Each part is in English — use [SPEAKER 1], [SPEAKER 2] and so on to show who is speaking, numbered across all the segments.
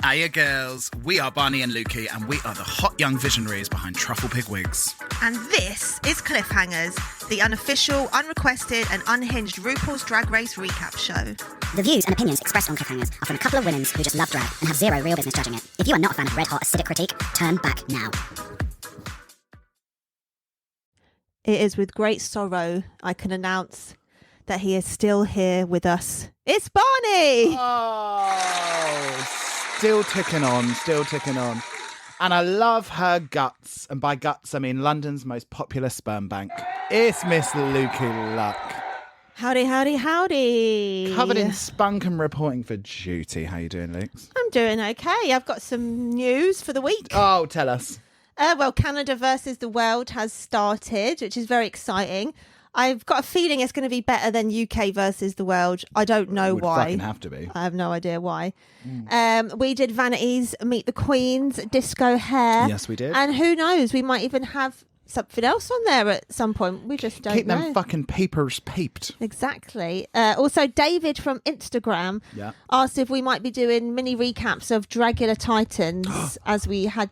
[SPEAKER 1] Hiya girls, we are Barney and Lukey and we are the hot young visionaries behind Truffle Pig Wigs.
[SPEAKER 2] And this is Cliffhangers, the unofficial, unrequested and unhinged RuPaul's Drag Race recap show.
[SPEAKER 3] The views and opinions expressed on Cliffhangers are from a couple of women who just love drag and have zero real business judging it. If you are not a fan of red-hot acidic critique, turn back now.
[SPEAKER 2] It is with great sorrow I can announce that he is still here with us. It's Barney!
[SPEAKER 1] Oh, still ticking on. And I love her guts. And by guts, I mean London's most popular sperm bank. It's Miss Lukey Luck.
[SPEAKER 2] Howdy, howdy, howdy.
[SPEAKER 1] Covered in spunk and reporting for duty. How you doing, Lukes?
[SPEAKER 2] I'm doing okay. I've got some news for the week.
[SPEAKER 1] Oh, tell us.
[SPEAKER 2] Well, Canada versus the world has started, which is very exciting. I've got a feeling it's going to be better than UK versus the world. I don't know why.
[SPEAKER 1] It would fucking have to be.
[SPEAKER 2] I have no idea why. We did Vanity's Meet the Queens, Disco Hair.
[SPEAKER 1] Yes, we did.
[SPEAKER 2] And who knows, we might even have something else on there at some point. We just don't know.
[SPEAKER 1] Keep them fucking peepers peeped.
[SPEAKER 2] Exactly. Also, David from Instagram asked if we might be doing mini recaps of Dragula Titans as we had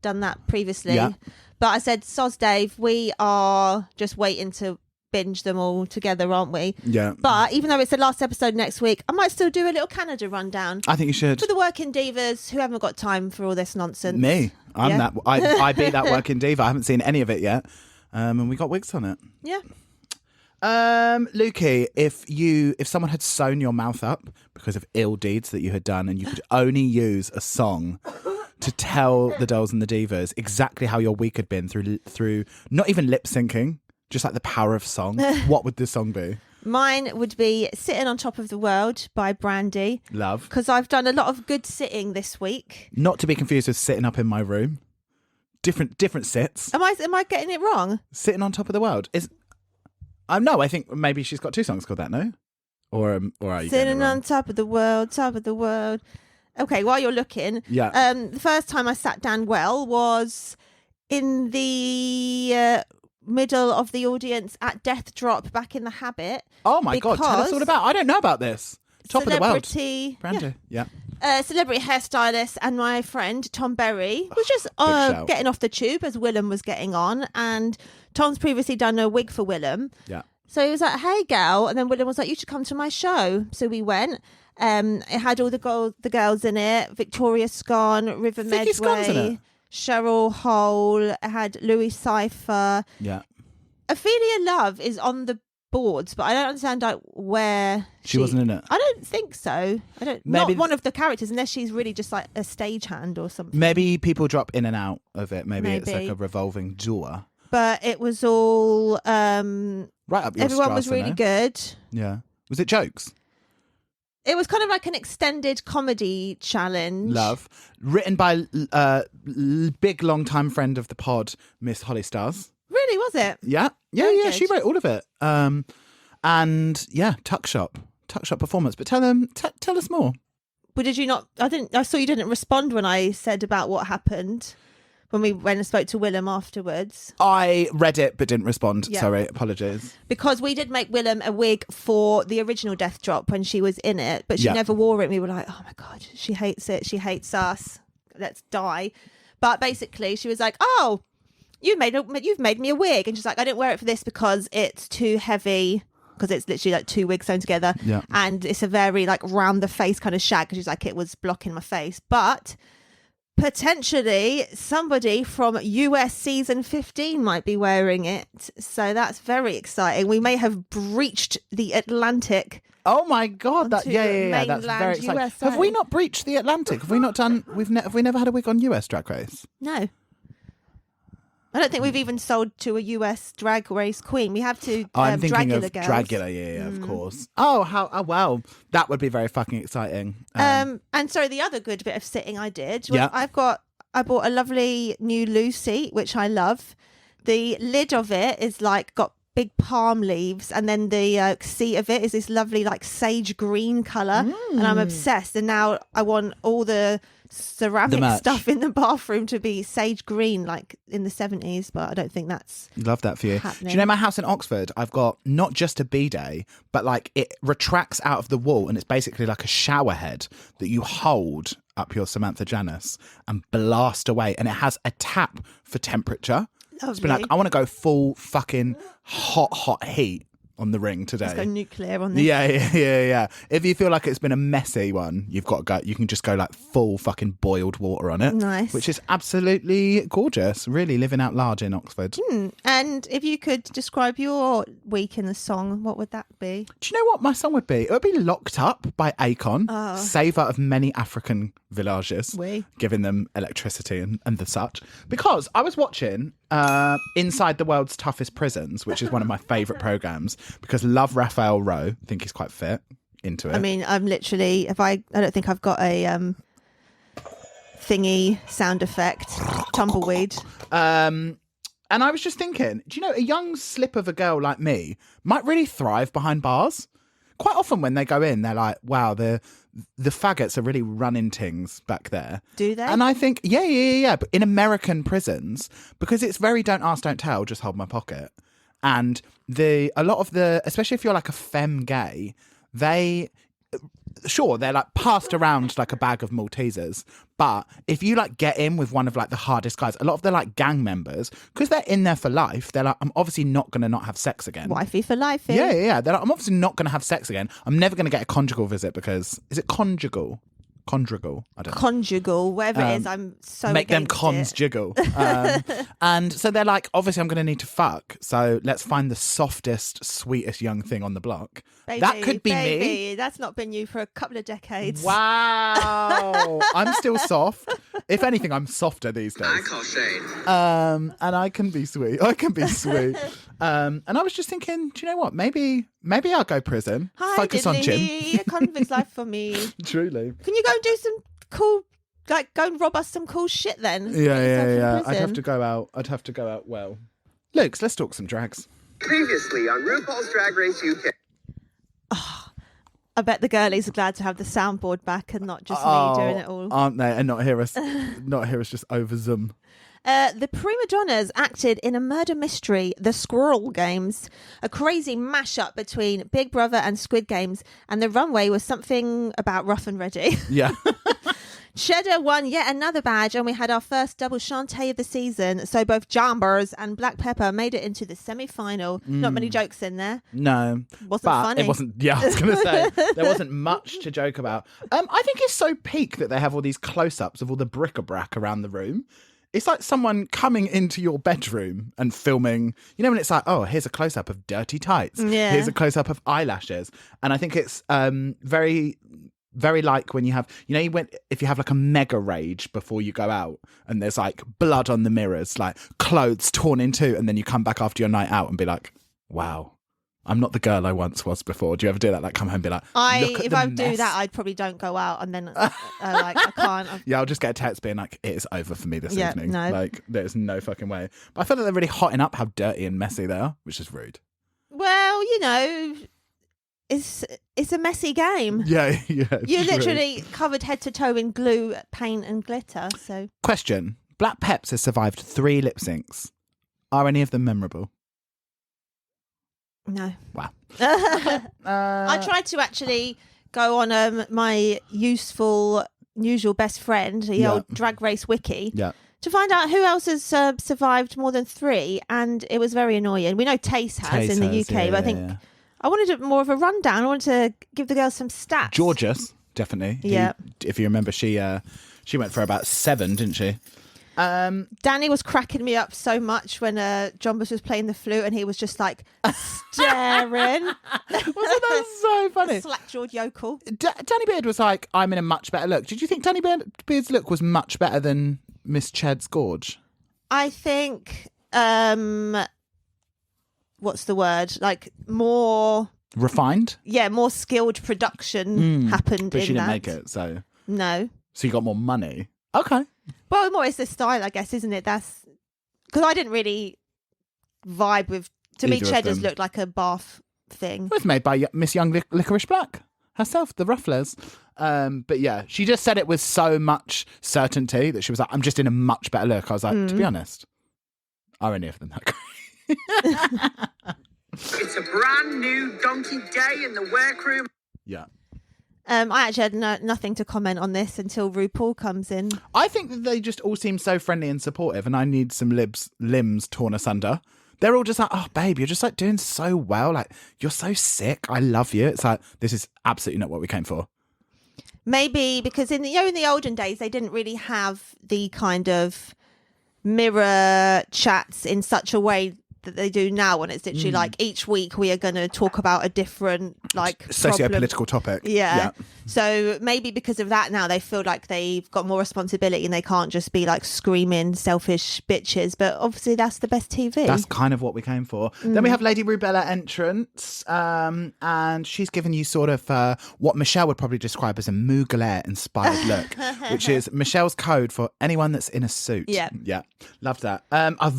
[SPEAKER 2] done that previously.
[SPEAKER 1] Yeah.
[SPEAKER 2] But I said, soz Dave, we are just waiting to binge them all together, aren't we?
[SPEAKER 1] Yeah.
[SPEAKER 2] But even though it's the last episode next week, I might still do a little Canada rundown.
[SPEAKER 1] I think you should.
[SPEAKER 2] For the working divas who haven't got time for all this nonsense.
[SPEAKER 1] Me. I'm that. I be that working diva. I haven't seen any of it yet. And we got wigs on it.
[SPEAKER 2] Yeah.
[SPEAKER 1] Lukey, if someone had sewn your mouth up because of ill deeds that you had done and you could only use a song to tell the dolls and the divas exactly how your week had been through not even lip syncing, just like the power of song, what would this song be?
[SPEAKER 2] Mine would be Sitting on Top of the World by Brandy.
[SPEAKER 1] Love.
[SPEAKER 2] Because I've done a lot of good sitting this week.
[SPEAKER 1] Not to be confused with Sitting Up in My Room. Different sits.
[SPEAKER 2] Am I getting it wrong?
[SPEAKER 1] Sitting on Top of the World is. No, I think maybe she's got two songs called that. No, or are you
[SPEAKER 2] Sitting on top of the world, top of the world. Okay, while you're looking, the first time I sat down well was in the middle of the audience at Death Drop back in the Habit.
[SPEAKER 1] Oh my God, tell us all about. I don't know about this. Top of the world.
[SPEAKER 2] Brandy,
[SPEAKER 1] yeah.
[SPEAKER 2] Celebrity hairstylist and my friend Tom Berry was just getting off the tube as Willem was getting on, and Tom's previously done a wig for Willem.
[SPEAKER 1] Yeah.
[SPEAKER 2] So he was like, "Hey, gal," and then Willem was like, "You should come to my show." So we went. It had all the girls in it: Victoria Scone, River Medway, Cheryl Hole. It had Louis Cypher.
[SPEAKER 1] Yeah.
[SPEAKER 2] Ophelia Love is on the boards, but I don't understand where
[SPEAKER 1] she wasn't in it.
[SPEAKER 2] I don't think so. Not one of the characters, unless she's really just like a stagehand or something.
[SPEAKER 1] Maybe people drop in and out of it. Maybe it's like a revolving door.
[SPEAKER 2] But it was all
[SPEAKER 1] right up your
[SPEAKER 2] everyone was really good.
[SPEAKER 1] Yeah. Was it jokes?
[SPEAKER 2] It was kind of like an extended comedy challenge.
[SPEAKER 1] Love. Written by big long time friend of the pod, Miss Holly Stars.
[SPEAKER 2] Really, was it?
[SPEAKER 1] Yeah.
[SPEAKER 2] Good.
[SPEAKER 1] She wrote all of it. And yeah, Tuck Shop performance. But tell us more.
[SPEAKER 2] But did you not? I saw you didn't respond when I said about what happened when we went and spoke to Willem afterwards.
[SPEAKER 1] I read it but didn't respond.
[SPEAKER 2] Yeah.
[SPEAKER 1] Sorry, apologies.
[SPEAKER 2] Because we did make Willem a wig for the original Death Drop when she was in it, but she never wore it. We were like, oh my God, she hates it. She hates us. Let's die. But basically, she was like, oh, you've made me a wig, and she's like, I didn't wear it for this because it's too heavy. Because it's literally like two wigs sewn together, and it's a very like round the face kind of shag. Because she's like, it was blocking my face, but potentially somebody from US season 15 might be wearing it, so that's very exciting. We may have breached the Atlantic.
[SPEAKER 1] Oh my God! That's very exciting.
[SPEAKER 2] USA.
[SPEAKER 1] Have we not breached the Atlantic? Have we not done? Have we never had a wig on US Drag Race?
[SPEAKER 2] No. I don't think we've even sold to a US drag race queen. We have to.
[SPEAKER 1] I'm thinking of
[SPEAKER 2] girls.
[SPEAKER 1] Dragula, of course. Oh, wow, that would be very fucking exciting.
[SPEAKER 2] And sorry, the other good bit of sitting I did was I bought a lovely new Lucy, which I love. The lid of it is like got big palm leaves, and then the seat of it is this lovely like sage green colour, and I'm obsessed. And now I want all the ceramic stuff in the bathroom to be sage green like in the 70s, but I don't think that's
[SPEAKER 1] love that for you
[SPEAKER 2] happening.
[SPEAKER 1] Do you know my house in Oxford, I've got not just a bidet, but like it retracts out of the wall and it's basically like a shower head that you hold up your Samantha Janus and blast away. And it has a tap for temperature.
[SPEAKER 2] Lovely.
[SPEAKER 1] It's been like, I want to go full fucking hot heat on the ring today.
[SPEAKER 2] Let's go nuclear on this.
[SPEAKER 1] Yeah. If you feel like it's been a messy one, you've got to go. You can just go like full fucking boiled water on it.
[SPEAKER 2] Nice.
[SPEAKER 1] Which is absolutely gorgeous. Really living out large in Oxford.
[SPEAKER 2] And if you could describe your week in the song, what would that be?
[SPEAKER 1] Do you know what my song would be? It would be Locked Up by Akon, savour of many African villages, giving them electricity and the such. Because I was watching Inside the World's Toughest Prisons, which is one of my favourite programmes, because love Raphael Rowe. I think he's quite fit into it.
[SPEAKER 2] I mean, I'm literally, I don't think I've got a thingy sound effect, tumbleweed.
[SPEAKER 1] And I was just thinking, do you know, a young slip of a girl like me might really thrive behind bars. Quite often when they go in, they're like, wow, the faggots are really running things back there.
[SPEAKER 2] Do they?
[SPEAKER 1] And I think, yeah. But in American prisons, because it's very don't ask, don't tell, just hold my pocket. And a lot of especially if you're like a femme gay, they're like passed around like a bag of Maltesers. But if you like get in with one of like the hardest guys, a lot of the like gang members, because they're in there for life, they're like, I'm obviously not going to not have sex again.
[SPEAKER 2] Wifey for life.
[SPEAKER 1] Yeah. They're like, I'm obviously not going to have sex again. I'm never going to get a conjugal visit because, is it conjugal? Conjugal, I don't know.
[SPEAKER 2] Conjugal, whatever it is, I'm so
[SPEAKER 1] make them
[SPEAKER 2] against
[SPEAKER 1] cons
[SPEAKER 2] it.
[SPEAKER 1] jiggle. And so they're like, obviously I'm going to need to fuck, so let's find the softest, sweetest young thing on the block.
[SPEAKER 2] Baby,
[SPEAKER 1] that could be me.
[SPEAKER 2] That's not been you for a couple of decades.
[SPEAKER 1] Wow. I'm still soft. If anything, I'm softer these days.
[SPEAKER 4] I call shade.
[SPEAKER 1] And I can be sweet. And I was just thinking, do you know what? Maybe I'll go prison.
[SPEAKER 2] Hi,
[SPEAKER 1] focus on gym.
[SPEAKER 2] a convict's life for me.
[SPEAKER 1] Truly.
[SPEAKER 2] Can you go and do some cool, like go and rob us some cool shit then?
[SPEAKER 1] Yeah. I'd have to go out well. Luke, let's talk some drags.
[SPEAKER 4] Previously on RuPaul's Drag Race UK.
[SPEAKER 2] I bet the girlies are glad to have the soundboard back and not just me doing it all.
[SPEAKER 1] Aren't they? And not hear us just over Zoom.
[SPEAKER 2] The prima donnas acted in a murder mystery, The Squirrel Games, a crazy mashup between Big Brother and Squid Games, and the runway was something about rough and ready.
[SPEAKER 1] Yeah.
[SPEAKER 2] Cheddar won yet another badge, and we had our first double Shantae of the season. So both Jambers and Black Pepper made it into the semi-final. Not many jokes in there.
[SPEAKER 1] No.
[SPEAKER 2] Wasn't
[SPEAKER 1] but
[SPEAKER 2] funny.
[SPEAKER 1] It wasn't, yeah, I was going to say, there wasn't much to joke about. I think it's so peak that they have all these close-ups of all the bric-a-brac around the room. It's like someone coming into your bedroom and filming, you know, when it's like, oh, here's a close-up of dirty tights.
[SPEAKER 2] Yeah.
[SPEAKER 1] Here's a close-up of eyelashes. And I think it's very, very like when you have, you know, if you have like a mega rage before you go out and there's like blood on the mirrors, like clothes torn in two, and then you come back after your night out and be like, wow, I'm not the girl I once was before. Do you ever do that? Like come home and be like,
[SPEAKER 2] If I do that, I'd probably don't go out, and then like I can't.
[SPEAKER 1] Yeah, I'll just get a text being like, it is over for me this evening.
[SPEAKER 2] No.
[SPEAKER 1] Like there's no fucking way. But I feel like they're really hotting up how dirty and messy they are, which is rude.
[SPEAKER 2] Well, you know, it's a messy game.
[SPEAKER 1] Yeah.
[SPEAKER 2] You're
[SPEAKER 1] true.
[SPEAKER 2] literally covered head to toe in glue, paint, and glitter. So,
[SPEAKER 1] Question: Black Peps has survived 3 lip syncs. Are any of them memorable?
[SPEAKER 2] no.
[SPEAKER 1] Wow.
[SPEAKER 2] I tried to actually go on my usual best friend, the old Drag Race Wiki, to find out who else has survived more than 3, and it was very annoying. We know Tace has in the UK, but I think I wanted more of a rundown. I wanted to give the girls some stats.
[SPEAKER 1] Georges, definitely.
[SPEAKER 2] Yeah.
[SPEAKER 1] If you remember, she went for about 7, didn't she?
[SPEAKER 2] Danny was cracking me up so much when Jombas was playing the flute and he was just like staring.
[SPEAKER 1] Wasn't that so funny?
[SPEAKER 2] Slack-jawed yokel.
[SPEAKER 1] Danny Beard was like, I'm in a much better look. Did you think Danny Beard's look was much better than Miss Ched's gorge?
[SPEAKER 2] I think, what's the word? Like more...
[SPEAKER 1] Refined?
[SPEAKER 2] Yeah, more skilled production happened
[SPEAKER 1] but
[SPEAKER 2] in
[SPEAKER 1] she didn't
[SPEAKER 2] that.
[SPEAKER 1] make it, so...
[SPEAKER 2] No.
[SPEAKER 1] So you got more money? Okay.
[SPEAKER 2] Well, more it's the style, I guess, isn't it? That's... Because I didn't really vibe with... To me,
[SPEAKER 1] Either of
[SPEAKER 2] Cheddar's
[SPEAKER 1] them.
[SPEAKER 2] looked like a bath thing.
[SPEAKER 1] It was made by Miss Young Licorice Black herself, the Rufflers. But yeah, she just said it with so much certainty that she was like, I'm just in a much better look. I was like, to be honest, are any of them that great?
[SPEAKER 4] It's a brand new donkey day in the workroom.
[SPEAKER 1] Yeah.
[SPEAKER 2] I actually had nothing to comment on this until RuPaul comes in.
[SPEAKER 1] I think that they just all seem so friendly and supportive, and I need some limbs torn asunder. They're all just like, oh, babe, you're just like doing so well. Like, you're so sick. I love you. It's like, this is absolutely not what we came for.
[SPEAKER 2] Maybe because in the olden days, they didn't really have the kind of mirror chats in such a way that they do now, when it's literally like each week we are going to talk about a different like
[SPEAKER 1] socio-political topic.
[SPEAKER 2] Yeah. So maybe because of that now they feel like they've got more responsibility and they can't just be like screaming selfish bitches. But obviously that's the best TV.
[SPEAKER 1] That's kind of what we came for. Then we have Lady Rubella entrance, and she's given you sort of what Michelle would probably describe as a Mugler inspired look, which is Michelle's code for anyone that's in a suit.
[SPEAKER 2] Yeah.
[SPEAKER 1] Loved that. A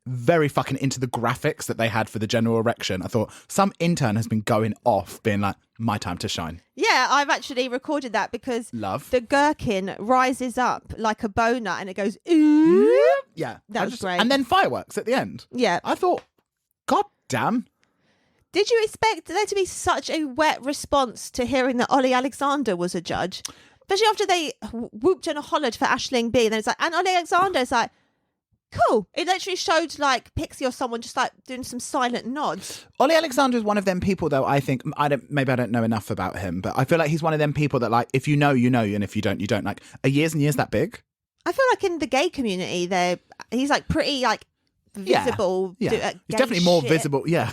[SPEAKER 1] very fucking into the graphics that they had for the General Erection. I thought some intern has been going off being like, my time to shine.
[SPEAKER 2] Yeah, I've actually recorded that because
[SPEAKER 1] the
[SPEAKER 2] gherkin rises up like a boner and it goes ooh.
[SPEAKER 1] Yeah.
[SPEAKER 2] That was great.
[SPEAKER 1] And then fireworks at the end.
[SPEAKER 2] Yeah.
[SPEAKER 1] I thought, God damn.
[SPEAKER 2] Did you expect there to be such a wet response to hearing that Ollie Alexander was a judge? Especially after they whooped and hollered for Aisling B. And then it's like, and Ollie Alexander is like, cool. It literally showed like Pixie or someone just like doing some silent nods.
[SPEAKER 1] Ollie Alexander is one of them people, though. I think maybe I don't know enough about him, but I feel like he's one of them people that like, if you know, you know, and if you don't, you don't. Like, are years and years that big?
[SPEAKER 2] I feel like in the gay community, he's like pretty like visible.
[SPEAKER 1] Yeah. He's definitely more visible. Yeah.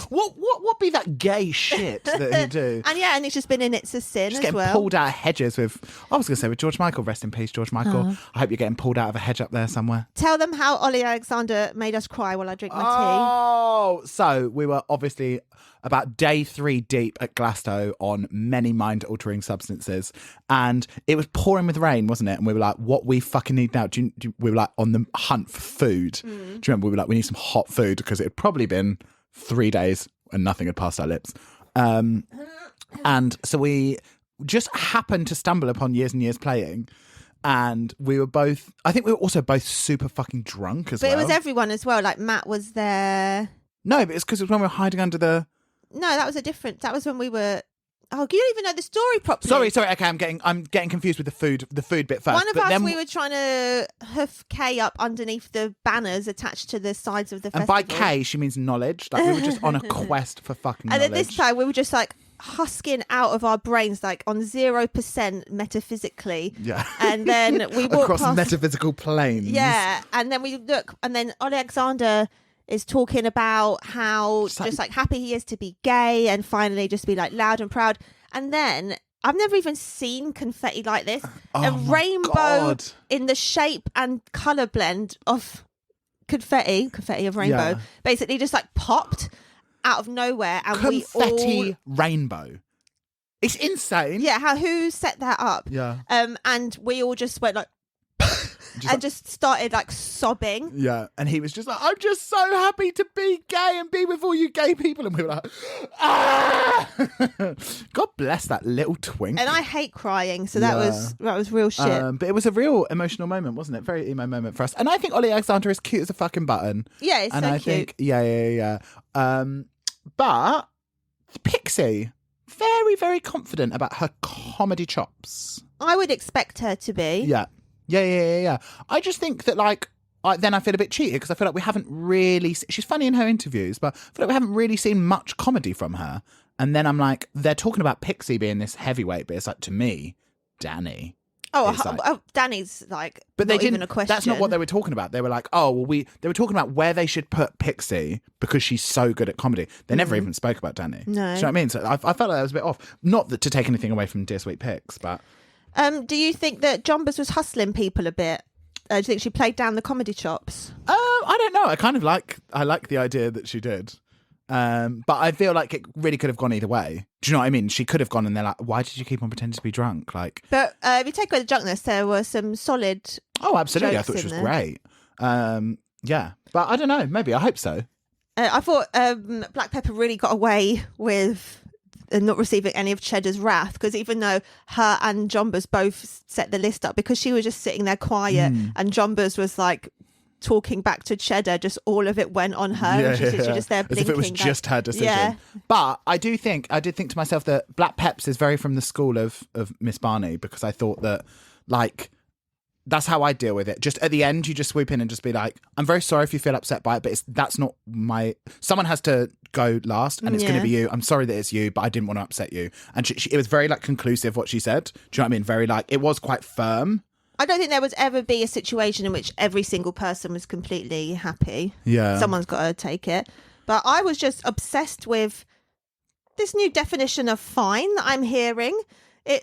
[SPEAKER 1] what be that gay shit that he do?
[SPEAKER 2] And he's just been in It's a Sin
[SPEAKER 1] just
[SPEAKER 2] as
[SPEAKER 1] getting
[SPEAKER 2] well.
[SPEAKER 1] pulled out of hedges with, I was going to say with George Michael, rest in peace, George Michael. I hope you're getting pulled out of a hedge up there somewhere.
[SPEAKER 2] Tell them how Ollie Alexander made us cry while I drink my tea.
[SPEAKER 1] Oh, so we were obviously about day 3 deep at Glasgow on many mind-altering substances, and it was pouring with rain, wasn't it? And we were like, what we fucking need now? We were like on the hunt for food. Do you remember? We were like, we need some hot food, because it had probably been 3 days and nothing had passed our lips. And so we just happened to stumble upon Years and Years playing, and we were both, I think we were also both super fucking drunk as well.
[SPEAKER 2] But it was everyone as well. Like Matt was there.
[SPEAKER 1] No, but it's because it was when we were hiding under the...
[SPEAKER 2] No, that was when we were... Oh, you don't even know the story properly.
[SPEAKER 1] Sorry. Okay, I'm getting confused with the food bit first.
[SPEAKER 2] One of us, we were trying to hoof Kay up underneath the banners attached to the sides of the festival.
[SPEAKER 1] And by Kay, she means knowledge. Like, we were just on a quest for fucking knowledge.
[SPEAKER 2] And at this time, we were just like husking out of our brains, like on 0% metaphysically.
[SPEAKER 1] Yeah.
[SPEAKER 2] And then we walked
[SPEAKER 1] across
[SPEAKER 2] past...
[SPEAKER 1] metaphysical planes.
[SPEAKER 2] Yeah. And then we look, and then Alexander is talking about how just like happy he is to be gay and finally just be like loud and proud. And then I've never even seen confetti like this. A rainbow in the shape and colour blend of confetti of rainbow, basically just like popped out of nowhere. And
[SPEAKER 1] confetti rainbow. It's insane.
[SPEAKER 2] Yeah, who set that up?
[SPEAKER 1] Yeah.
[SPEAKER 2] And we all just went like... just started like sobbing.
[SPEAKER 1] Yeah, and he was just like, I'm just so happy to be gay and be with all you gay people. And we were like, ah! God bless that little twink.
[SPEAKER 2] And I hate crying, so that was real shit.
[SPEAKER 1] But it was a real emotional moment, wasn't it? Very emo moment for us. And I think Ollie Alexander is cute as a fucking button.
[SPEAKER 2] Yeah, it's
[SPEAKER 1] and
[SPEAKER 2] so
[SPEAKER 1] I
[SPEAKER 2] cute.
[SPEAKER 1] think, yeah. But Pixie, very, very confident about her comedy chops.
[SPEAKER 2] I would expect her to be.
[SPEAKER 1] Yeah. I just think that, like, then I feel a bit cheated because I feel like we haven't really... She's funny in her interviews, but I feel like we haven't really seen much comedy from her. And then I'm like, they're talking about Pixie being this heavyweight, but it's like, to me, Danny...
[SPEAKER 2] Danny's like,
[SPEAKER 1] but
[SPEAKER 2] not
[SPEAKER 1] they didn't,
[SPEAKER 2] even a question.
[SPEAKER 1] That's not what they were talking about. They were like, they were talking about where they should put Pixie because she's so good at comedy. They never even spoke about Danny.
[SPEAKER 2] No.
[SPEAKER 1] Do you know what I mean? So I felt like that was a bit off. Not that to take anything away from Dear Sweet Pix, but...
[SPEAKER 2] do you think that Jombas was hustling people a bit? Do you think she played down the comedy chops?
[SPEAKER 1] I don't know. I like the idea that she did. But I feel like it really could have gone either way. Do you know what I mean? She could have gone and they're like, why did you keep on pretending to be drunk? Like,
[SPEAKER 2] but if you take away the drunkenness, there were some solid...
[SPEAKER 1] Oh, absolutely. I thought she was great. Yeah. But I don't know. Maybe. I hope so.
[SPEAKER 2] I thought Black Pepper really got away with not receiving any of Cheddar's wrath, because even though her and Jombas both set the list up, because she was just sitting there quiet and Jombas was like talking back to Cheddar, just all of it went on her. And she's literally just there
[SPEAKER 1] As
[SPEAKER 2] blinking.
[SPEAKER 1] if it was just her decision.
[SPEAKER 2] Yeah.
[SPEAKER 1] But I did think to myself that Black Peps is very from the school of Miss Barney, because I thought that, like, that's how I deal with it. Just at the end, you just swoop in and just be like, I'm very sorry if you feel upset by it, but that's not my... Someone has to go last, and it's going to be you. I'm sorry that it's you, but I didn't want to upset you. And it was very, like, conclusive what she said. Do you know what I mean? Very, like, it was quite firm.
[SPEAKER 2] I don't think there would ever be a situation in which every single person was completely happy.
[SPEAKER 1] Yeah.
[SPEAKER 2] Someone's got to take it. But I was just obsessed with this new definition of fine that I'm hearing.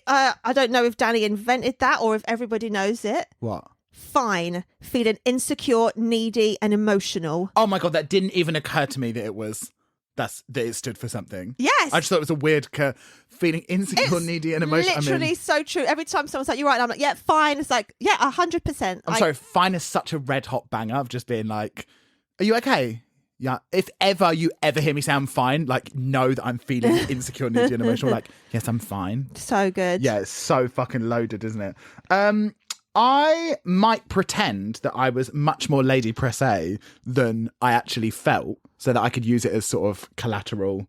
[SPEAKER 2] I don't know if Danny invented that or if everybody knows it.
[SPEAKER 1] What?
[SPEAKER 2] Fine. Feeling insecure, needy and emotional.
[SPEAKER 1] Oh my God, that didn't even occur to me that it stood for something.
[SPEAKER 2] Yes.
[SPEAKER 1] I just thought it was a weird feeling insecure, needy and emotional.
[SPEAKER 2] Literally so true. Every time someone's like, you're right, and I'm like, yeah, fine. It's like, yeah, 100%.
[SPEAKER 1] I'm sorry, fine is such a red hot banger of just being like, are you okay? Yeah. If you ever hear me say I'm fine, like, know that I'm feeling insecure, needy and emotional. Like, yes, I'm fine.
[SPEAKER 2] So good.
[SPEAKER 1] Yeah, it's so fucking loaded, isn't it? I might pretend that I was much more lady pressé than I actually felt, so that I could use it as sort of collateral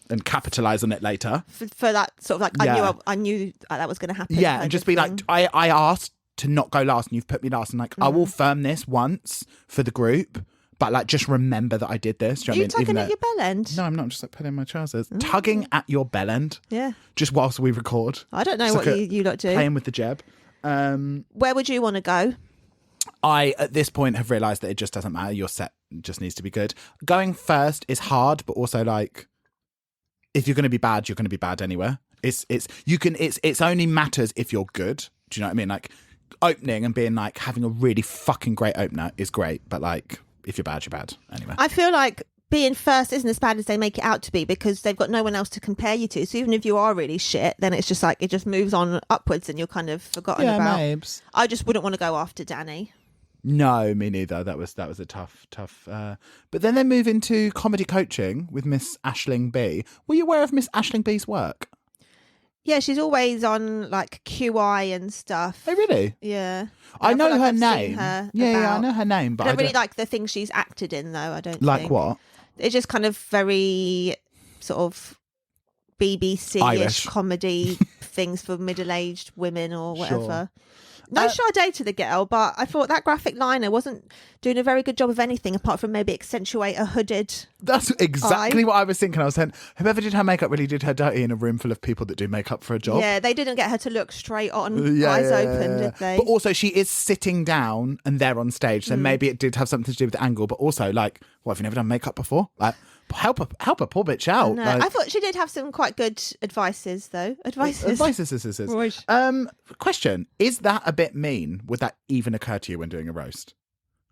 [SPEAKER 1] and capitalise on it later.
[SPEAKER 2] For that sort of like,
[SPEAKER 1] Yeah.
[SPEAKER 2] I knew that was going to happen.
[SPEAKER 1] Yeah, and just be like, I asked to not go last and you've put me last, and like, I will firm this once for the group, but like, just remember that I did this. Do
[SPEAKER 2] Are
[SPEAKER 1] you
[SPEAKER 2] you
[SPEAKER 1] know what I mean?
[SPEAKER 2] tugging at your bell end?
[SPEAKER 1] No, I'm not. Just like putting my trousers. Tugging at your bell end.
[SPEAKER 2] Yeah.
[SPEAKER 1] Just whilst we record.
[SPEAKER 2] I don't know
[SPEAKER 1] Just
[SPEAKER 2] what
[SPEAKER 1] like
[SPEAKER 2] you lot do.
[SPEAKER 1] Playing with the jeb.
[SPEAKER 2] Where would you want to go?
[SPEAKER 1] I, at this point, have realised that it just doesn't matter. Your set just needs to be good. Going first is hard, but also, like, if you're going to be bad, you're going to be bad anywhere. It's only matters if you're good. Do you know what I mean? Like, opening and being like, having a really fucking great opener is great, but like, if you're bad, you're bad anyway.
[SPEAKER 2] I feel like being first isn't as bad as they make it out to be, because they've got no one else to compare you to. So even if you are really shit, then it's just like, it just moves on upwards and you're kind of forgotten about.
[SPEAKER 1] Mabes.
[SPEAKER 2] I just wouldn't want to go after Danny.
[SPEAKER 1] No, me neither. That was a tough. But then they move into comedy coaching with Miss Aisling B. Were you aware of Miss Aisling B's work?
[SPEAKER 2] Yeah, she's always on like QI and stuff.
[SPEAKER 1] Oh, really?
[SPEAKER 2] Yeah.
[SPEAKER 1] I know
[SPEAKER 2] feel like
[SPEAKER 1] her
[SPEAKER 2] I've seen
[SPEAKER 1] name.
[SPEAKER 2] her
[SPEAKER 1] Yeah, I
[SPEAKER 2] about.
[SPEAKER 1] know her name, but
[SPEAKER 2] I don't really like the things she's acted in, though. I don't
[SPEAKER 1] like
[SPEAKER 2] think.
[SPEAKER 1] what?
[SPEAKER 2] It's just kind of very sort of BBC-ish
[SPEAKER 1] Irish.
[SPEAKER 2] comedy things for middle-aged women or whatever.
[SPEAKER 1] Sure.
[SPEAKER 2] No Sade to the girl, but I thought that graphic liner wasn't doing a very good job of anything apart from maybe accentuate a hooded.
[SPEAKER 1] That's exactly what I was thinking. I was saying, whoever did her makeup really did her dirty in a room full of people that do makeup for a job.
[SPEAKER 2] Yeah, they didn't get her to look straight on, eyes open, did they?
[SPEAKER 1] But also, she is sitting down and they're on stage, so maybe it did have something to do with the angle. But also, like, what, have you never done makeup before? Like, help a poor bitch out.
[SPEAKER 2] No,
[SPEAKER 1] Like,
[SPEAKER 2] I thought she did have some quite good advices, though. Advices.
[SPEAKER 1] Right. Question: is that a bit mean? Would that even occur to you when doing a roast?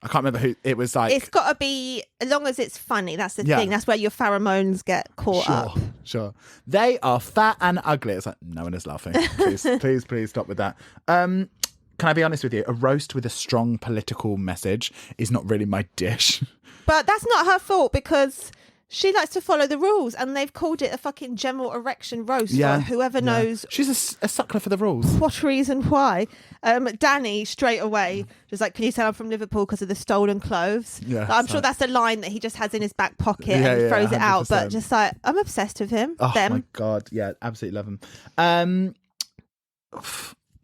[SPEAKER 1] I can't remember who it was. Like,
[SPEAKER 2] It's got to be, as long as it's funny. That's the
[SPEAKER 1] Yeah.
[SPEAKER 2] thing. That's where your pheromones get caught up.
[SPEAKER 1] Sure. They are fat and ugly. It's like, no one is laughing. Please stop with that. Can I be honest with you? A roast with a strong political message is not really my dish.
[SPEAKER 2] But that's not her fault, because she likes to follow the rules, and they've called it a fucking General Erection roast.
[SPEAKER 1] Yeah.
[SPEAKER 2] For whoever knows
[SPEAKER 1] She's a suckler for the rules.
[SPEAKER 2] what reason why. Danny straight away was like, can you tell I'm from Liverpool because of the stolen clothes?
[SPEAKER 1] Yeah,
[SPEAKER 2] Like, I'm sure that's a line that he just has in his back pocket
[SPEAKER 1] Yeah,
[SPEAKER 2] and
[SPEAKER 1] yeah,
[SPEAKER 2] throws it out.
[SPEAKER 1] 100%.
[SPEAKER 2] But just like, I'm obsessed with him.
[SPEAKER 1] Oh
[SPEAKER 2] them.
[SPEAKER 1] my God. Yeah, absolutely love them.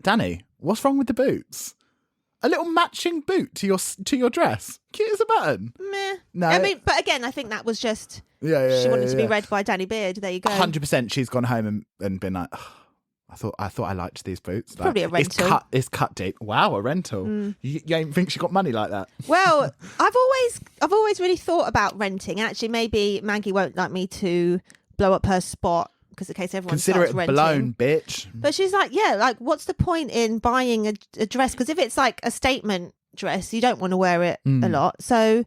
[SPEAKER 1] Danny, what's wrong with the boots? A little matching boot to your dress. Cute as a button.
[SPEAKER 2] Meh.
[SPEAKER 1] No.
[SPEAKER 2] I mean, but again, I think that was just
[SPEAKER 1] Yeah.
[SPEAKER 2] she wanted to be read by Danny Beard. There you go.
[SPEAKER 1] 100%. She's gone home and been like, "Ugh, I thought I liked these boots. Like,
[SPEAKER 2] Probably a rental.
[SPEAKER 1] It's cut deep. Wow, a rental. You don't think she got money like that?
[SPEAKER 2] Well, I've always really thought about renting. Actually, maybe Maggie won't like me to blow up her spot, because in case everyone
[SPEAKER 1] Consider
[SPEAKER 2] starts
[SPEAKER 1] it
[SPEAKER 2] renting.
[SPEAKER 1] blown, bitch.
[SPEAKER 2] But she's like, yeah, like, what's the point in buying a dress? Because if it's like a statement dress, you don't want to wear it a lot. So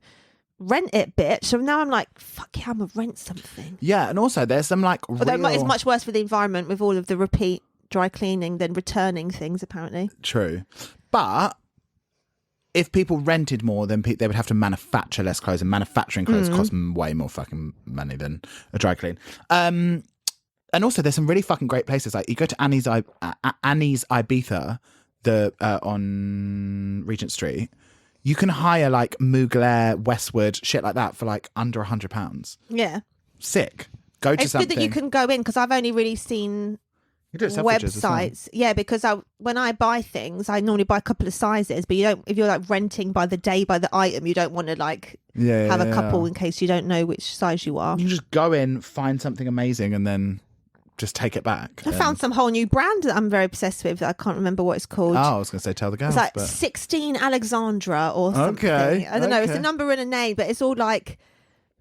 [SPEAKER 2] rent it, bitch. So now I'm like, fuck yeah, I'm gonna rent something.
[SPEAKER 1] Yeah, and also there's some like
[SPEAKER 2] Although
[SPEAKER 1] real...
[SPEAKER 2] it's much worse for the environment with all of the repeat dry cleaning than returning things, apparently.
[SPEAKER 1] True. But if people rented more, then they would have to manufacture less clothes, and manufacturing clothes costs way more fucking money than a dry clean. And also, there's some really fucking great places. Like, you go to Annie's Ibiza, on Regent Street. You can hire like Mugler, Westwood, shit like that for like under £100.
[SPEAKER 2] Yeah.
[SPEAKER 1] Sick. Go to
[SPEAKER 2] It's
[SPEAKER 1] something.
[SPEAKER 2] good that you can go in because I've only really seen
[SPEAKER 1] You do it Selfridges as well.
[SPEAKER 2] websites. Yeah, because when I buy things, I normally buy a couple of sizes, but you don't. If you're like renting by the day, by the item, you don't want to like have a couple in case you don't know which size you are.
[SPEAKER 1] You can just go in, find something amazing, and then just take it back.
[SPEAKER 2] I found some whole new brand that I'm very obsessed with. I can't remember what it's called.
[SPEAKER 1] Oh, I was going to say tell the girls.
[SPEAKER 2] It's like
[SPEAKER 1] but...
[SPEAKER 2] 16 Alexandra or something.
[SPEAKER 1] Okay,
[SPEAKER 2] I don't know. It's a number and a name, but it's all like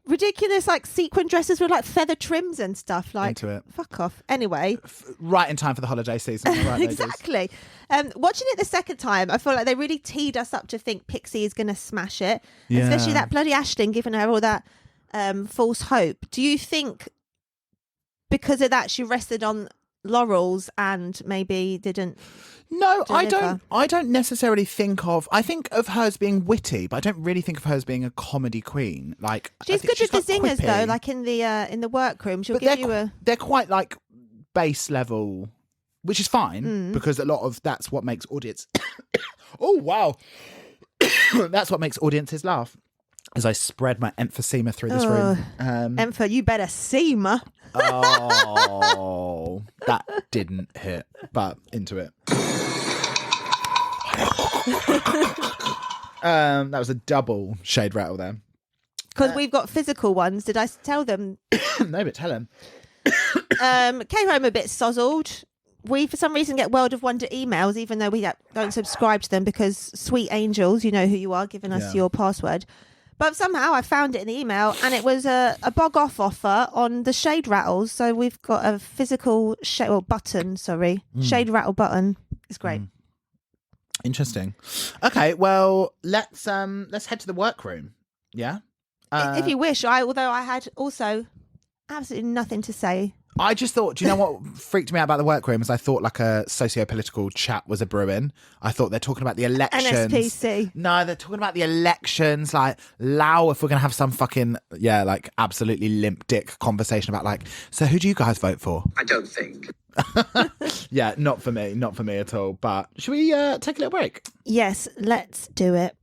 [SPEAKER 2] ridiculous, like sequin dresses with like feather trims and stuff. Like,
[SPEAKER 1] into it.
[SPEAKER 2] Fuck off. Anyway,
[SPEAKER 1] right in time for the holiday season. Right,
[SPEAKER 2] exactly. Watching it the second time, I feel like they really teed us up to think Pixie is going to smash it, especially that bloody Ashton giving her all that false hope. Do you think because of that she rested on laurels and maybe didn't?
[SPEAKER 1] No,
[SPEAKER 2] deliver?
[SPEAKER 1] I don't necessarily think of. I think of her as being witty, but I don't really think of her as being a comedy queen. Like
[SPEAKER 2] she's good with the zingers
[SPEAKER 1] quippy.
[SPEAKER 2] though. Like in the workroom, she'll
[SPEAKER 1] But
[SPEAKER 2] give you a.
[SPEAKER 1] They're quite like base level, which is fine because a lot of that's what makes audience. Oh wow, that's what makes audiences laugh. As I spread my emphysema through this room.
[SPEAKER 2] Empha, you better see ma.
[SPEAKER 1] Oh, that didn't hit, but into it. That was a double shade rattle there.
[SPEAKER 2] Because we've got physical ones. Did I tell them?
[SPEAKER 1] No, but tell him.
[SPEAKER 2] Came home a bit sozzled. We, for some reason, get World of Wonder emails, even though we don't subscribe to them because sweet angels, you know who you are, giving us your password. But somehow I found it in the email and it was a bog off offer on the shade rattles. So we've got a physical shade rattle button. It's great.
[SPEAKER 1] Interesting. Okay, well, let's head to the workroom. Yeah?
[SPEAKER 2] If you wish, although I had also absolutely nothing to say.
[SPEAKER 1] I just thought, do you know what freaked me out about the workroom is I thought like a socio-political chat was a brewing. I thought they're talking about the elections.
[SPEAKER 2] NSPC.
[SPEAKER 1] No, they're talking about the elections. Like, Lau, if we're going to have some fucking, like absolutely limp dick conversation about like, so who do you guys vote for?
[SPEAKER 4] I don't think.
[SPEAKER 1] Yeah, not for me at all. But should we take a little break?
[SPEAKER 2] Yes, let's do it.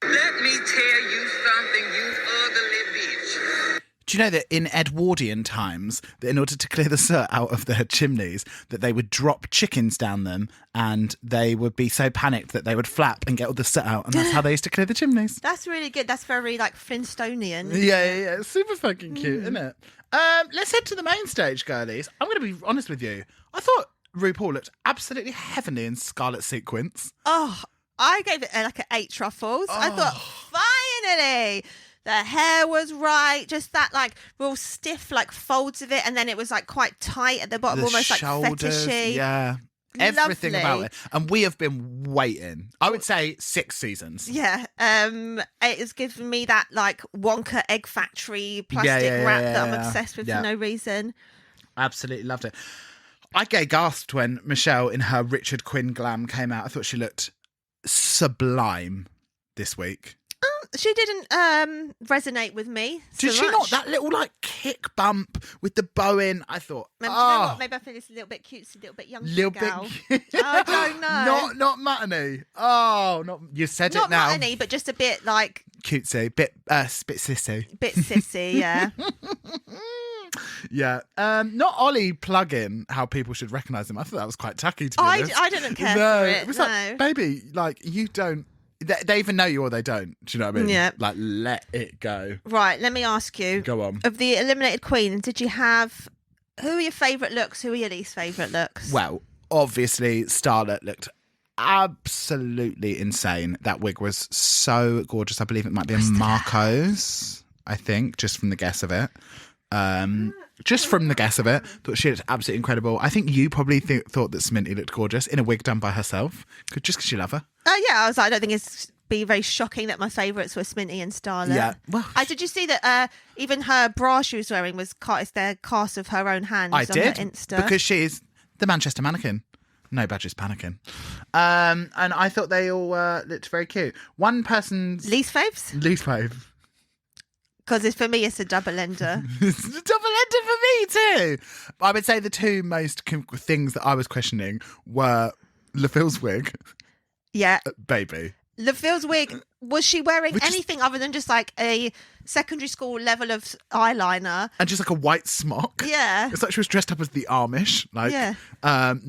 [SPEAKER 4] Let me tell you something, you ugly bitch.
[SPEAKER 1] Do you know that in Edwardian times, that in order to clear the soot out of their chimneys, that they would drop chickens down them and they would be so panicked that they would flap and get all the soot out, and that's how they used to clear the chimneys.
[SPEAKER 2] That's really good. That's very like Flintstonian.
[SPEAKER 1] Yeah. Super fucking cute, isn't it? Let's head to the main stage, girlies. I'm going to be honest with you. I thought RuPaul looked absolutely heavenly in scarlet sequins.
[SPEAKER 2] Oh, I gave it like an 8 truffles. I thought, finally, the hair was right. Just that like real stiff like folds of it. And then it was like quite tight at the bottom,
[SPEAKER 1] The
[SPEAKER 2] almost
[SPEAKER 1] shoulders,
[SPEAKER 2] like fetishy.
[SPEAKER 1] Yeah. Everything
[SPEAKER 2] Lovely.
[SPEAKER 1] about it. And we have been waiting. I would say 6 seasons.
[SPEAKER 2] Yeah. It has given me that like Wonka Egg Factory plastic wrap that I'm obsessed with for no reason.
[SPEAKER 1] Absolutely loved it. I gay gasped when Michelle in her Richard Quinn glam came out. I thought she looked sublime this week.
[SPEAKER 2] She didn't resonate with me.
[SPEAKER 1] Did she
[SPEAKER 2] much.
[SPEAKER 1] not? That little like kick bump with the bow in. I thought,
[SPEAKER 2] Maybe, you know what? Maybe I feel it's a little bit cutesy, a little bit young.
[SPEAKER 1] little
[SPEAKER 2] gal.
[SPEAKER 1] bit.
[SPEAKER 2] I don't know.
[SPEAKER 1] Not muttony. Oh, not you said
[SPEAKER 2] Not
[SPEAKER 1] it now.
[SPEAKER 2] muttony, but just a bit like
[SPEAKER 1] Cutesy, bit sissy.
[SPEAKER 2] bit sissy. Yeah.
[SPEAKER 1] Yeah. Not Ollie plugging how people should recognise him. I thought that was quite tacky, to be honest.
[SPEAKER 2] I didn't care
[SPEAKER 1] No,
[SPEAKER 2] for it.
[SPEAKER 1] it was
[SPEAKER 2] No.
[SPEAKER 1] like, baby, like you don't. They either know you or they don't. Do you know what I mean?
[SPEAKER 2] Yeah.
[SPEAKER 1] Like, let it go.
[SPEAKER 2] Right. Let me ask you.
[SPEAKER 1] Go on.
[SPEAKER 2] Of the eliminated queen, did you have who are your favourite looks? Who are your least favourite looks?
[SPEAKER 1] Well, obviously, Starlet looked absolutely insane. That wig was so gorgeous. I believe it might be a Marco's, I think, just from the guess of it. Thought she looked absolutely incredible. I think you probably thought that Sminty looked gorgeous in a wig done by herself, just because you love her.
[SPEAKER 2] Yeah, I was like, I don't think it's be very shocking that my favourites were Sminty and Starlet.
[SPEAKER 1] Yeah. Well,
[SPEAKER 2] did you see that even her bra she was wearing was their cast of her own hands
[SPEAKER 1] I
[SPEAKER 2] on
[SPEAKER 1] did,
[SPEAKER 2] her Insta?
[SPEAKER 1] because she is the Manchester mannequin. No badges panicking. And I thought they all looked very cute. One person's
[SPEAKER 2] least faves?
[SPEAKER 1] least fave.
[SPEAKER 2] Because for me, it's a double ender.
[SPEAKER 1] It's a double ender for me too. I would say the two most things that I was questioning were LaFille's wig,
[SPEAKER 2] Yeah.
[SPEAKER 1] baby.
[SPEAKER 2] LaFille's wig, was she wearing
[SPEAKER 1] Which is-
[SPEAKER 2] anything other than just like a secondary school level of eyeliner?
[SPEAKER 1] And just like a white smock.
[SPEAKER 2] Yeah.
[SPEAKER 1] It's like she was dressed up as the Amish, like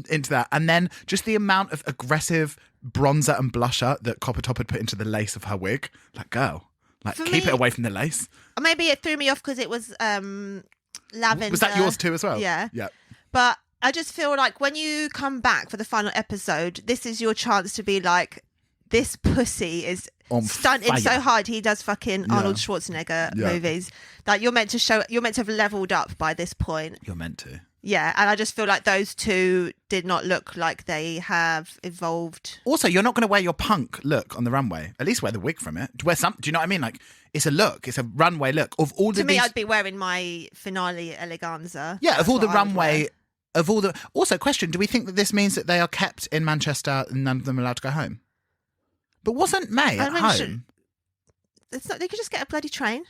[SPEAKER 1] into that. And then just the amount of aggressive bronzer and blusher that Coppertop had put into the lace of her wig. Like, girl, like
[SPEAKER 2] For
[SPEAKER 1] keep
[SPEAKER 2] me-
[SPEAKER 1] it away from the lace.
[SPEAKER 2] Maybe it threw me off because it was lavender.
[SPEAKER 1] Was that yours too as well?
[SPEAKER 2] Yeah.
[SPEAKER 1] Yeah.
[SPEAKER 2] But I just feel like when you come back for the final episode, this is your chance to be like, this pussy is
[SPEAKER 1] On
[SPEAKER 2] stunting
[SPEAKER 1] fire.
[SPEAKER 2] so hard. He does fucking Arnold Schwarzenegger
[SPEAKER 1] Yeah.
[SPEAKER 2] movies. Like you're meant to have leveled up by this point.
[SPEAKER 1] You're meant to.
[SPEAKER 2] Yeah, and I just feel like those two did not look like they have evolved.
[SPEAKER 1] Also, you're not going to wear your punk look on the runway. At least wear the wig from it. Wear some. Do you know what I mean? Like, it's a look. It's a runway look. Of all
[SPEAKER 2] To
[SPEAKER 1] the
[SPEAKER 2] me,
[SPEAKER 1] these,
[SPEAKER 2] I'd be wearing my finale eleganza.
[SPEAKER 1] yeah,
[SPEAKER 2] That's
[SPEAKER 1] of all the
[SPEAKER 2] what I would
[SPEAKER 1] runway,
[SPEAKER 2] wear.
[SPEAKER 1] of all the. Also, question: do we think that this means that they are kept in Manchester and none of them are allowed to go home? But wasn't May
[SPEAKER 2] I
[SPEAKER 1] at
[SPEAKER 2] mean,
[SPEAKER 1] home?
[SPEAKER 2] It's not. They could just get a bloody train.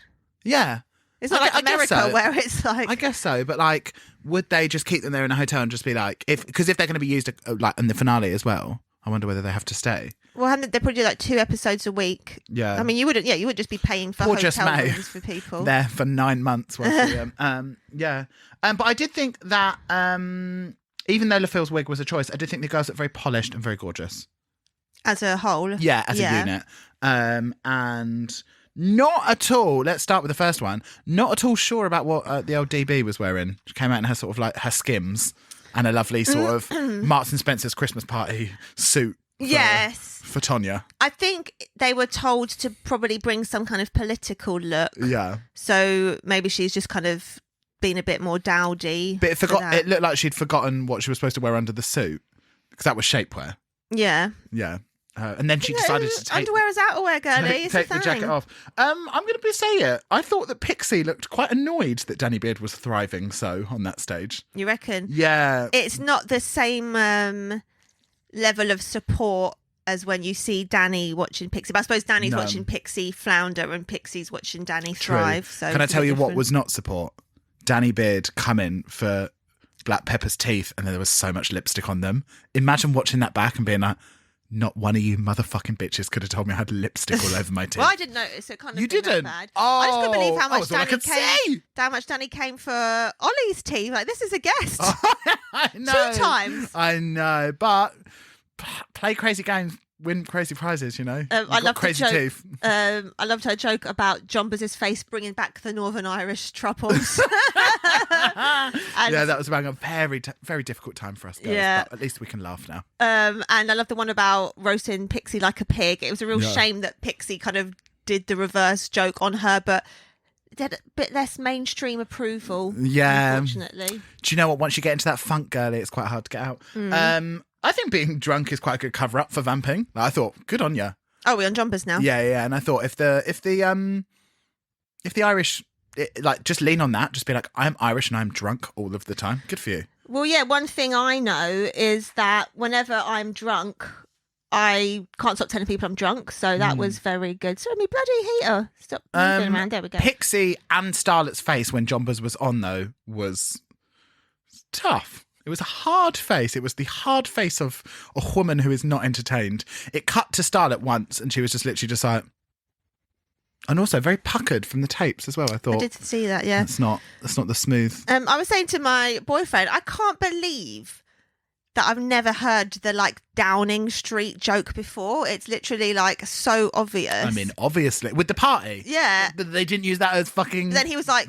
[SPEAKER 1] Yeah.
[SPEAKER 2] It's not
[SPEAKER 1] I
[SPEAKER 2] like
[SPEAKER 1] guess
[SPEAKER 2] America
[SPEAKER 1] so.
[SPEAKER 2] where it's like.
[SPEAKER 1] I guess so, but like, would they just keep them there in a hotel and just be like, because if they're going to be used like in the finale as well, I wonder whether they have to stay.
[SPEAKER 2] Well, they probably do like 2 episodes a week.
[SPEAKER 1] Yeah.
[SPEAKER 2] I mean, you wouldn't. Yeah, you would just be paying for
[SPEAKER 1] Poor
[SPEAKER 2] hotel
[SPEAKER 1] Just May.
[SPEAKER 2] rooms for people.
[SPEAKER 1] There for 9 months. Yeah. But I did think that even though LaFille's wig was a choice, I did think the girls looked very polished and very gorgeous.
[SPEAKER 2] As a whole.
[SPEAKER 1] Yeah, as a unit. And not at all, let's start with the first one, not at all sure about what the old DB was wearing. She came out in her sort of like her Skims and a lovely sort of Marks and Spencer's Christmas party suit.
[SPEAKER 2] Yes.
[SPEAKER 1] For Tonya.
[SPEAKER 2] I think they were told to probably bring some kind of political look.
[SPEAKER 1] Yeah.
[SPEAKER 2] So maybe she's just kind of been a bit more dowdy.
[SPEAKER 1] But
[SPEAKER 2] for that.
[SPEAKER 1] it looked like she'd forgotten what she was supposed to wear under the suit because that was shapewear.
[SPEAKER 2] Yeah.
[SPEAKER 1] Yeah. And then she decided to take,
[SPEAKER 2] underwear is outerwear, girly. It's a
[SPEAKER 1] take the jacket
[SPEAKER 2] thing.
[SPEAKER 1] off. I'm going to say it. I thought that Pixie looked quite annoyed that Danny Beard was thriving so on that stage.
[SPEAKER 2] You reckon?
[SPEAKER 1] Yeah.
[SPEAKER 2] It's not the same level of support as when you see Danny watching Pixie. But I suppose Danny's
[SPEAKER 1] No.
[SPEAKER 2] watching Pixie flounder and Pixie's watching Danny
[SPEAKER 1] True.
[SPEAKER 2] thrive. So
[SPEAKER 1] Can I
[SPEAKER 2] it's a
[SPEAKER 1] tell
[SPEAKER 2] bit
[SPEAKER 1] you what
[SPEAKER 2] different.
[SPEAKER 1] was not support? Danny Beard coming for Black Pepper's teeth and there was so much lipstick on them. Imagine watching that back and being like, not one of you motherfucking bitches could have told me I had lipstick all over my teeth.
[SPEAKER 2] Well, I didn't notice. So it kind of
[SPEAKER 1] You
[SPEAKER 2] been
[SPEAKER 1] didn't?
[SPEAKER 2] That bad.
[SPEAKER 1] Oh,
[SPEAKER 2] I just couldn't believe how
[SPEAKER 1] that
[SPEAKER 2] much
[SPEAKER 1] was all I
[SPEAKER 2] Danny
[SPEAKER 1] could
[SPEAKER 2] came.
[SPEAKER 1] say.
[SPEAKER 2] How much Danny came for Ollie's team. Like this is a guest.
[SPEAKER 1] I know.
[SPEAKER 2] 2 times.
[SPEAKER 1] I know, but play crazy games, win crazy prizes, you know. You've
[SPEAKER 2] I
[SPEAKER 1] got
[SPEAKER 2] loved
[SPEAKER 1] crazy
[SPEAKER 2] the joke.
[SPEAKER 1] teeth.
[SPEAKER 2] I loved her joke about Jombers' face bringing back the Northern Irish truffles. And,
[SPEAKER 1] Yeah, that was around a very difficult time for us girls,
[SPEAKER 2] Yeah.
[SPEAKER 1] but at least we can laugh now.
[SPEAKER 2] and I love the one about roasting Pixie like a pig. It was a real
[SPEAKER 1] Yeah.
[SPEAKER 2] shame that Pixie kind of did the reverse joke on her, but did a bit less mainstream approval.
[SPEAKER 1] Yeah.
[SPEAKER 2] Unfortunately.
[SPEAKER 1] Do you know what? Once you get into that funk, girly, it's quite hard to get out.
[SPEAKER 2] Mm.
[SPEAKER 1] I think being drunk is quite a good cover up for vamping. Like, I thought, good on you.
[SPEAKER 2] Oh, we're on Jombers now.
[SPEAKER 1] Yeah. And I thought if the Irish like just lean on that, just be like, I'm Irish and I'm drunk all of the time. Good for you.
[SPEAKER 2] Well, yeah, one thing I know is that whenever I'm drunk, I can't stop telling people I'm drunk. So that was very good. So, me bloody heater. Stop moving around. There we go.
[SPEAKER 1] Pixie and Starlet's face when Jombers was on, though, was tough. It was a hard face. It was the hard face of a woman who is not entertained. It cut to Starlet once and she was just literally just like... And also very puckered from the tapes as well, I thought.
[SPEAKER 2] I did see that, yeah.
[SPEAKER 1] That's not the smooth...
[SPEAKER 2] I was saying to my boyfriend, I can't believe that I've never heard the like Downing Street joke before. It's literally like so obvious.
[SPEAKER 1] I mean, obviously. With the party.
[SPEAKER 2] Yeah.
[SPEAKER 1] But they didn't use that as fucking...
[SPEAKER 2] But then he was like,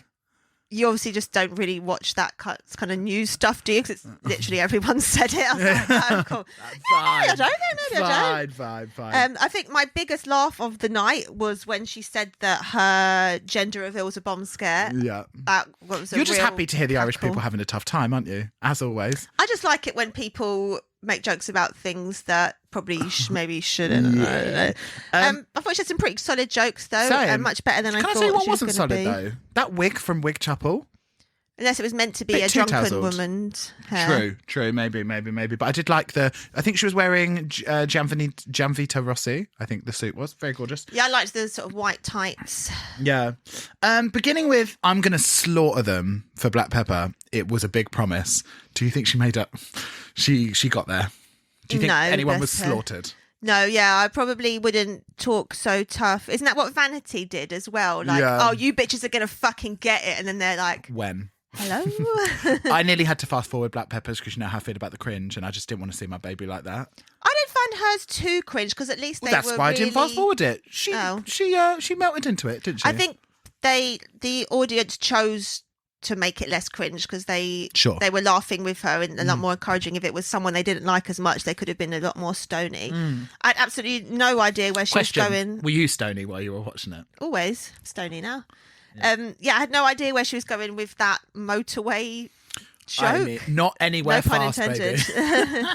[SPEAKER 2] you obviously just don't really watch that kind of news stuff, do you? Because it's literally everyone said it. I was like, oh, cool.
[SPEAKER 1] Fine.
[SPEAKER 2] Maybe I don't.
[SPEAKER 1] Fine.
[SPEAKER 2] I think my biggest laugh of the night was when she said that her gender reveal was a bomb scare.
[SPEAKER 1] Yeah.
[SPEAKER 2] That was a
[SPEAKER 1] You're just
[SPEAKER 2] real
[SPEAKER 1] happy to hear the Irish
[SPEAKER 2] cackle.
[SPEAKER 1] people having a tough time, aren't you? As always.
[SPEAKER 2] I just like it when people make jokes about things that probably maybe shouldn't.
[SPEAKER 1] Yeah.
[SPEAKER 2] I don't know. I thought she had some pretty solid jokes though,
[SPEAKER 1] Same.
[SPEAKER 2] and much better than I
[SPEAKER 1] Can I
[SPEAKER 2] thought
[SPEAKER 1] say what
[SPEAKER 2] she was
[SPEAKER 1] wasn't
[SPEAKER 2] going to
[SPEAKER 1] solid
[SPEAKER 2] be.
[SPEAKER 1] though? That wig from Wig Chapel.
[SPEAKER 2] Unless it was meant to be
[SPEAKER 1] Bit
[SPEAKER 2] a
[SPEAKER 1] too
[SPEAKER 2] drunken
[SPEAKER 1] tousled.
[SPEAKER 2] woman's hair.
[SPEAKER 1] True. Maybe. But I did like I think she was wearing Gianvita Rossi. I think the suit was very gorgeous.
[SPEAKER 2] Yeah, I liked the sort of white tights.
[SPEAKER 1] Yeah. Beginning with, I'm going to slaughter them for Black Pepper. It was a big promise. Do you think she made up? She got there. Do you think
[SPEAKER 2] No,
[SPEAKER 1] anyone was
[SPEAKER 2] bless her.
[SPEAKER 1] slaughtered?
[SPEAKER 2] No, yeah, I probably wouldn't talk so tough. Isn't that what Vanity did as well? Like,
[SPEAKER 1] Yeah.
[SPEAKER 2] oh, you bitches are going to fucking get it. And then they're like,
[SPEAKER 1] When?
[SPEAKER 2] hello?
[SPEAKER 1] I nearly had to fast forward Black Peppers because you know how I feel about the cringe, and I just didn't want to see my baby like that.
[SPEAKER 2] I didn't find hers too cringe because at least
[SPEAKER 1] Well,
[SPEAKER 2] they
[SPEAKER 1] that's
[SPEAKER 2] were
[SPEAKER 1] why
[SPEAKER 2] really...
[SPEAKER 1] I didn't fast forward it. She melted into it, didn't she?
[SPEAKER 2] I think the audience chose to make it less cringe because they were laughing with her and a lot more encouraging. If it was someone they didn't like as much, they could have been a lot more stony. I had absolutely no idea where she was going.
[SPEAKER 1] Were you stony while you were watching it?
[SPEAKER 2] Always stony now. I had no idea where she was going with that motorway joke.
[SPEAKER 1] I mean, not anywhere
[SPEAKER 2] No pun
[SPEAKER 1] fast,
[SPEAKER 2] intended.
[SPEAKER 1] baby.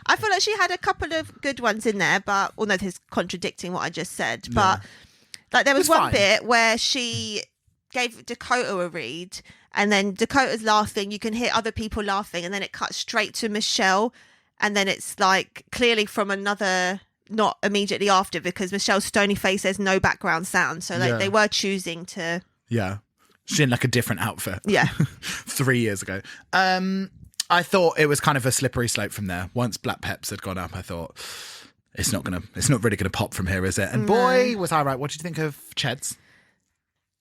[SPEAKER 2] I feel like she had a couple of good ones in there, but although this is contradicting what I just said, but like there was
[SPEAKER 1] It's
[SPEAKER 2] one
[SPEAKER 1] fine.
[SPEAKER 2] bit where she gave Dakota a read, and then Dakota's laughing. You can hear other people laughing, and then it cuts straight to Michelle, and then it's like clearly from another. Not immediately after, because Michelle's stony face, there's no background sound, so like they were choosing to.
[SPEAKER 1] Yeah, she's in like a different outfit.
[SPEAKER 2] Yeah.
[SPEAKER 1] 3 years ago. I thought it was kind of a slippery slope from there. Once Black Peps had gone up, I thought it's not really gonna pop from here, is it? And boy, was I right. What did you think of Cheds?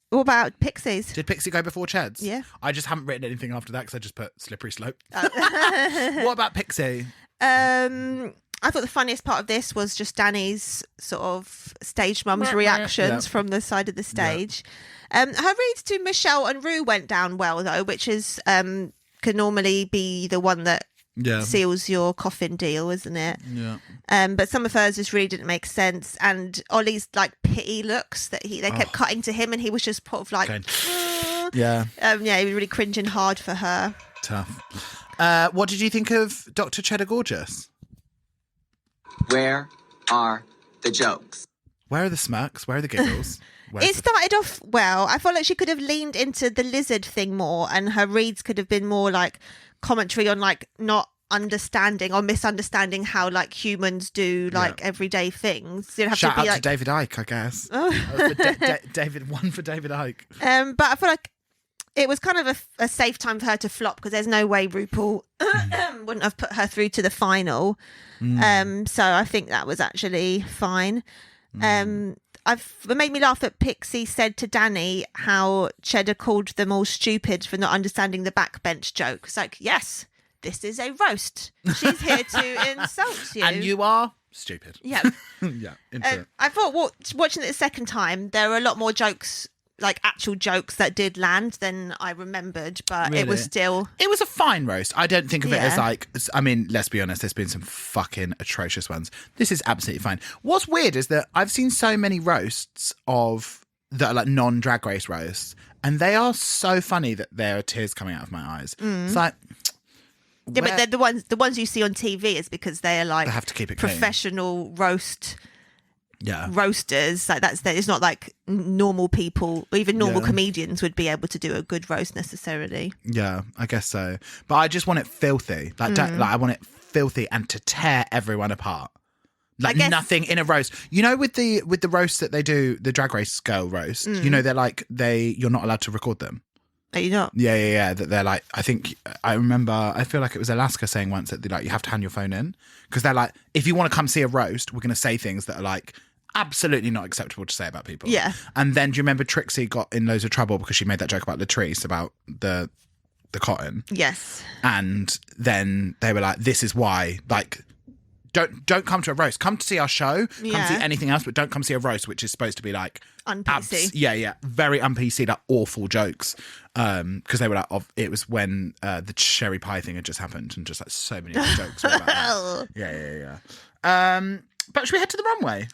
[SPEAKER 2] What about Pixies?
[SPEAKER 1] Did Pixie go before Cheds?
[SPEAKER 2] Yeah.
[SPEAKER 1] I just haven't written anything after that because I just put slippery slope. What about Pixie?
[SPEAKER 2] I thought the funniest part of this was just Danny's sort of stage mum's reactions from the side of the stage. Her reads to Michelle and Rue went down well though, which is can normally be the one that seals your coffin deal, isn't it?
[SPEAKER 1] Yeah.
[SPEAKER 2] But some of hers just really didn't make sense, and Ollie's like pity looks that they kept cutting to him, and he was just sort of like,
[SPEAKER 1] Yeah.
[SPEAKER 2] he was really cringing hard for her.
[SPEAKER 1] Tough. What did you think of Dr. Cheddar Gorgeous?
[SPEAKER 5] Where are the jokes?
[SPEAKER 1] Where are the smirks? Where are the giggles?
[SPEAKER 2] It started off well. I felt like she could have leaned into the lizard thing more, and her reads could have been more like commentary on like not understanding or misunderstanding how like humans do like everyday things. You'd have
[SPEAKER 1] Shout
[SPEAKER 2] to be
[SPEAKER 1] out
[SPEAKER 2] like
[SPEAKER 1] to David Icke, I guess. David won for David Icke.
[SPEAKER 2] But I feel like it was kind of a safe time for her to flop because there's no way RuPaul wouldn't have put her through to the final. So I think that was actually fine. It made me laugh that Pixie said to Danny how Cheddar called them all stupid for not understanding the backbench joke. It's like, yes, this is a roast. She's here to insult you.
[SPEAKER 1] And you are stupid.
[SPEAKER 2] Yeah.
[SPEAKER 1] Yeah. Into it.
[SPEAKER 2] I thought watching it the second time, there were a lot more jokes, like actual jokes that did land than I remembered, but it was still...
[SPEAKER 1] It was a fine roast. I don't think of it as
[SPEAKER 2] Yeah.
[SPEAKER 1] like... I mean, let's be honest, there's been some fucking atrocious ones. This is absolutely fine. What's weird is that I've seen so many roasts that are like non-Drag Race roasts, and they are so funny that there are tears coming out of my eyes. It's like...
[SPEAKER 2] Yeah, but they're the ones you see on TV is because they are like
[SPEAKER 1] They have to keep it clean.
[SPEAKER 2] professional roasters. Like it's not like normal people, or even normal comedians would be able to do a good roast necessarily.
[SPEAKER 1] Yeah, I guess so. But I just want it filthy. Like I want it filthy and to tear everyone apart. Like nothing in a roast. You know, with the roasts that they do, the Drag Race girl roast, you know, you're not allowed to record them.
[SPEAKER 2] Are you not?
[SPEAKER 1] Yeah. That they're like, I feel like it was Alaska saying once that you have to hand your phone in because they're like, if you want to come see a roast, we're going to say things that are like absolutely not acceptable to say about people.
[SPEAKER 2] Yeah.
[SPEAKER 1] And then do you remember Trixie got in loads of trouble because she made that joke about Latrice about the cotton?
[SPEAKER 2] Yes.
[SPEAKER 1] And then they were like, this is why, like, don't come to a roast. Come to see our show. Come see anything else, but don't come see a roast, which is supposed to be like
[SPEAKER 2] un-PC.
[SPEAKER 1] Very un-PC, like awful jokes. Because they were like, it was when the cherry pie thing had just happened, and just like so many other jokes were about that. Yeah. But should we head to the runway?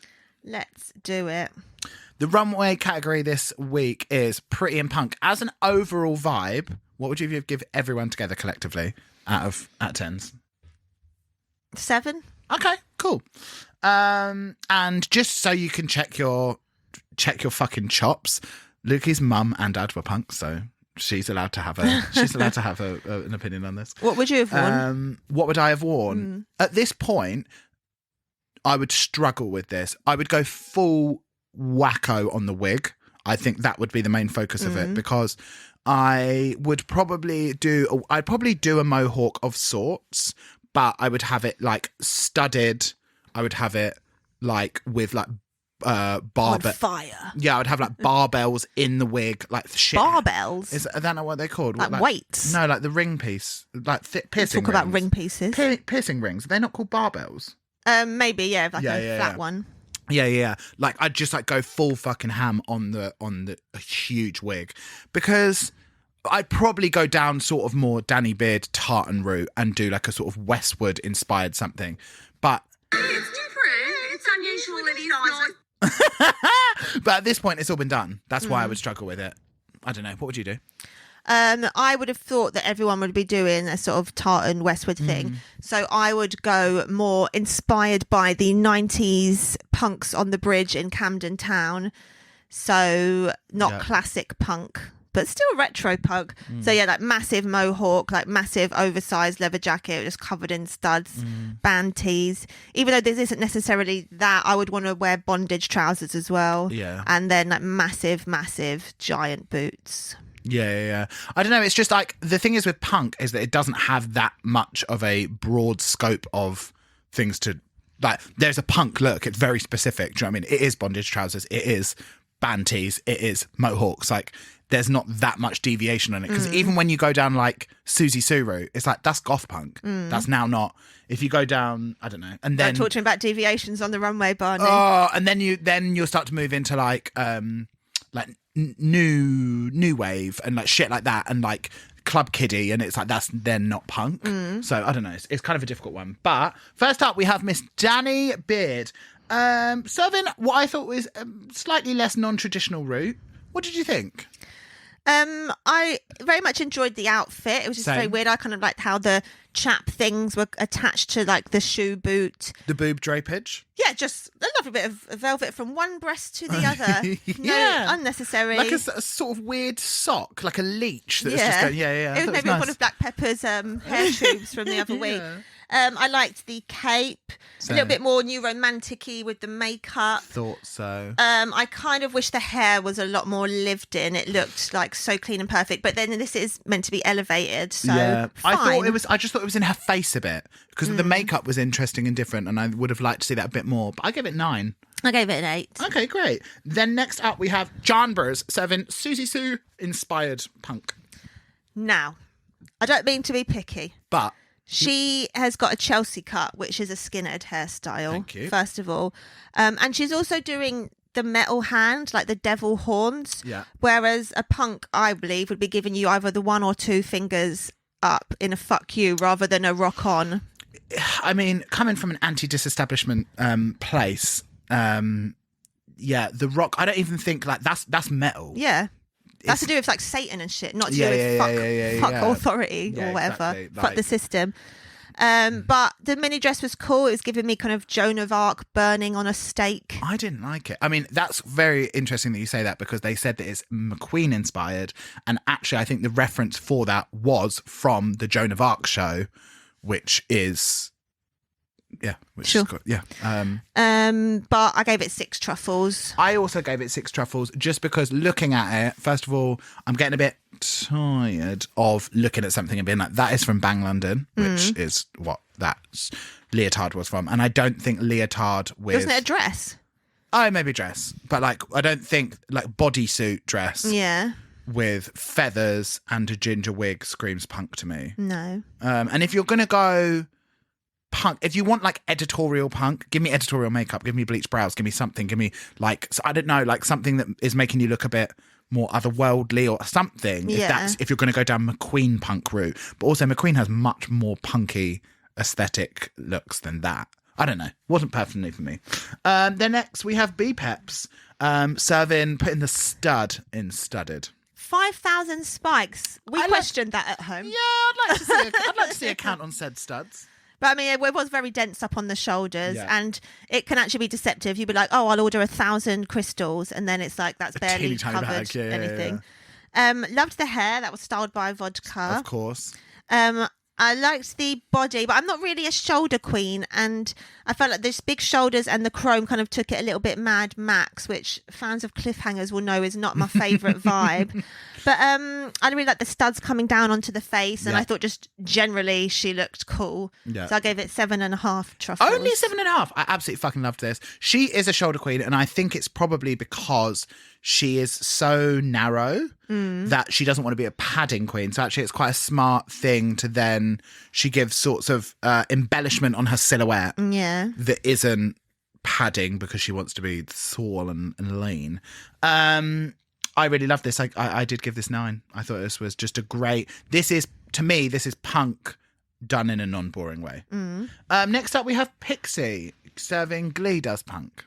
[SPEAKER 2] Let's do it.
[SPEAKER 1] The runway category this week is Pretty and Punk. As an overall vibe, what would you give everyone together collectively out of 10s?
[SPEAKER 2] 7.
[SPEAKER 1] Okay, cool. And just so you can check your fucking chops, Lukey's mum and dad were punks, so she's allowed to have an opinion on this.
[SPEAKER 2] What would you have worn?
[SPEAKER 1] What would I have worn? At this point, I would struggle with this. I would go full wacko on the wig. I think that would be the main focus of it, because I would probably do a mohawk of sorts, but I would have it like studded. I would have it like with like
[SPEAKER 2] On
[SPEAKER 1] barbell.
[SPEAKER 2] fire.
[SPEAKER 1] Yeah, I would have like barbells in the wig, like shit.
[SPEAKER 2] Barbells?
[SPEAKER 1] Is I don't know what they're called.
[SPEAKER 2] Like weights?
[SPEAKER 1] No, like the ring piece, like piercing.
[SPEAKER 2] Talk about ring pieces.
[SPEAKER 1] Piercing rings. They're not called barbells.
[SPEAKER 2] Maybe, yeah, like a flat one.
[SPEAKER 1] Yeah. Like I'd just like go full fucking ham on the huge wig, because I'd probably go down sort of more Danny Beard tartan route and do like a sort of Westwood inspired something. But
[SPEAKER 4] It's different. It's unusual. It is not.
[SPEAKER 1] but at this point it's all been done. That's why I would struggle with it. I don't know. What would you do?
[SPEAKER 2] I would have thought that everyone would be doing a sort of tartan Westwood thing. So I would go more inspired by the 90s punks on the bridge in Camden town. So not classic punk, but still retro punk. So yeah, like massive mohawk, like massive oversized leather jacket, just covered in studs, band tees. Even though this isn't necessarily that, I would want to wear bondage trousers as well.
[SPEAKER 1] Yeah.
[SPEAKER 2] And then like massive giant boots.
[SPEAKER 1] Yeah. I don't know. It's just like the thing is with punk is that it doesn't have that much of a broad scope of things to like. There's a punk look. It's very specific. Do you know what I mean? It is bondage trousers. It is band tees. It is mohawks. Like there's not that much deviation on it, because even when you go down like Susie Sue route, it's like that's goth punk. That's now not. If you go down, I don't know, and then
[SPEAKER 2] talking about deviations on the runway, Barney.
[SPEAKER 1] Oh, and then you'll start to move into like new wave and like shit like that, and like Club Kiddie, and it's like that's then not punk. So I don't know, it's kind of a difficult one. But first up we have Miss Danny Beard serving what I thought was a slightly less non-traditional route. What did you think?
[SPEAKER 2] I very much enjoyed the outfit. It was just very
[SPEAKER 1] Same.
[SPEAKER 2] weird. I kind of liked how the chap things were attached to like the shoe boot.
[SPEAKER 1] The boob drapage.
[SPEAKER 2] Yeah, just a lovely bit of velvet from one breast to the other. No,
[SPEAKER 1] Yeah.
[SPEAKER 2] unnecessary.
[SPEAKER 1] Like a sort of weird sock, like a leech that's just
[SPEAKER 2] Yeah.
[SPEAKER 1] going, yeah. I
[SPEAKER 2] It
[SPEAKER 1] thought
[SPEAKER 2] was maybe
[SPEAKER 1] nice.
[SPEAKER 2] one of Black Pepper's hair tubes from the other week. I liked the cape, a little bit more new romantic-y with the makeup.
[SPEAKER 1] Thought so.
[SPEAKER 2] I kind of wish the hair was a lot more lived in. It looked like so clean and perfect, but then this is meant to be elevated, so
[SPEAKER 1] I
[SPEAKER 2] fine.
[SPEAKER 1] just thought it was in her face a bit, because the makeup was interesting and different, and I would have liked to see that a bit more. But I gave it 9.
[SPEAKER 2] I gave it an 8.
[SPEAKER 1] Okay, great. Then next up we have John Burrs serving Susie Sue inspired punk,
[SPEAKER 2] Now, I don't mean to be picky.
[SPEAKER 1] but
[SPEAKER 2] She has got a Chelsea cut, which is a skinhead hairstyle,
[SPEAKER 1] Thank you.
[SPEAKER 2] first of all. And she's also doing the metal hand, like the devil horns.
[SPEAKER 1] Yeah.
[SPEAKER 2] Whereas a punk, I believe, would be giving you either the 1 or 2 fingers up in a fuck you rather than a rock on.
[SPEAKER 1] I mean, coming from an anti-disestablishment place, the rock. I don't even think like that's metal.
[SPEAKER 2] Yeah. That's
[SPEAKER 1] It's-
[SPEAKER 2] to do with like Satan and shit, not to do
[SPEAKER 1] Yeah,
[SPEAKER 2] with
[SPEAKER 1] yeah,
[SPEAKER 2] fuck
[SPEAKER 1] yeah.
[SPEAKER 2] authority
[SPEAKER 1] Yeah,
[SPEAKER 2] or whatever.
[SPEAKER 1] exactly.
[SPEAKER 2] Fuck
[SPEAKER 1] Like-
[SPEAKER 2] the system. But the mini dress was cool. It was giving me kind of Joan of Arc burning on a stake.
[SPEAKER 1] I didn't like it. I mean, that's very interesting that you say that, because they said that it's McQueen inspired, and actually I think the reference for that was from the Joan of Arc show, which is
[SPEAKER 2] Sure.
[SPEAKER 1] is good. Yeah.
[SPEAKER 2] But I gave it 6 truffles.
[SPEAKER 1] I also gave it 6 truffles, just because looking at it, first of all, I'm getting a bit tired of looking at something and being like, that is from Bang London, which is what that leotard was from. And I don't think leotard with...
[SPEAKER 2] Wasn't it a dress?
[SPEAKER 1] Oh, maybe dress. But like, I don't think like bodysuit dress
[SPEAKER 2] Yeah.
[SPEAKER 1] with feathers and a ginger wig screams punk to me.
[SPEAKER 2] No.
[SPEAKER 1] And if you're going to go punk, if you want like editorial punk, give me editorial makeup, give me bleached brows, give me something, give me like, I don't know, like something that is making you look a bit more otherworldly or something.
[SPEAKER 2] Yeah.
[SPEAKER 1] If you're going to go down McQueen punk route. But also McQueen has much more punky aesthetic looks than that. I don't know. Wasn't personally for me. Then next we have B-Peps putting the stud in studded.
[SPEAKER 2] 5,000 spikes. We questioned that at home.
[SPEAKER 1] Yeah, I'd like to see a count on said studs.
[SPEAKER 2] But I mean, it was very dense up on the shoulders,
[SPEAKER 1] Yeah.
[SPEAKER 2] and it can actually be deceptive. You'd be like, "Oh, I'll order 1,000 crystals," and then it's like that's barely
[SPEAKER 1] teeny-tiny
[SPEAKER 2] covered
[SPEAKER 1] bag. Yeah,
[SPEAKER 2] anything. Loved the hair that was styled by Vodka.
[SPEAKER 1] Of course.
[SPEAKER 2] I liked the body, but I'm not really a shoulder queen, and I felt like those big shoulders and the chrome kind of took it a little bit Mad Max, which fans of Cliffhangers will know is not my favourite vibe. But I really like the studs coming down onto the face, and I thought just generally she looked cool. Yeah. So I gave it 7.5 truffles.
[SPEAKER 1] Only 7.5. I absolutely fucking loved this. She is a shoulder queen, and I think it's probably because she is so narrow that she doesn't want to be a padding queen. So actually it's quite a smart thing to then, she gives sorts of embellishment on her silhouette that isn't padding because she wants to be tall and lean. I really love this. I did give this 9. I thought this was just a great, to me, this is punk done in a non-boring way. Next up we have Pixie serving Glee Does Punk.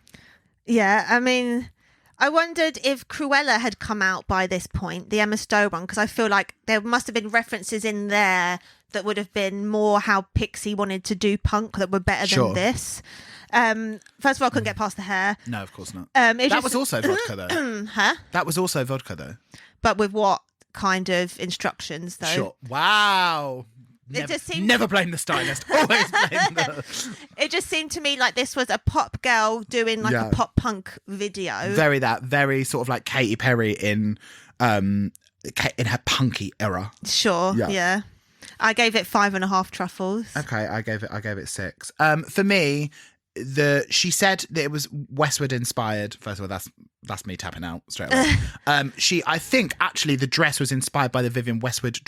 [SPEAKER 2] Yeah, I mean, I wondered if Cruella had come out by this point, the Emma Stone one, because I feel like there must have been references in there that would have been more how Pixie wanted to do punk that were better than this. First of all, I couldn't get past the hair.
[SPEAKER 1] No, of course not. That was also vodka, though.
[SPEAKER 2] Huh?
[SPEAKER 1] That was also vodka, though.
[SPEAKER 2] But with what kind of instructions, though?
[SPEAKER 1] Sure. Wow. Never blame the stylist. Always blame the...
[SPEAKER 2] It just seemed to me like this was a pop girl doing like a pop punk video.
[SPEAKER 1] Very sort of like Katy Perry in her punky era.
[SPEAKER 2] Sure. Yeah. I gave it 5.5 truffles.
[SPEAKER 1] Okay, I gave it 6. For me, she said that it was Westwood inspired. First of all, that's me tapping out straight away. I think actually the dress was inspired by the Vivienne Westwood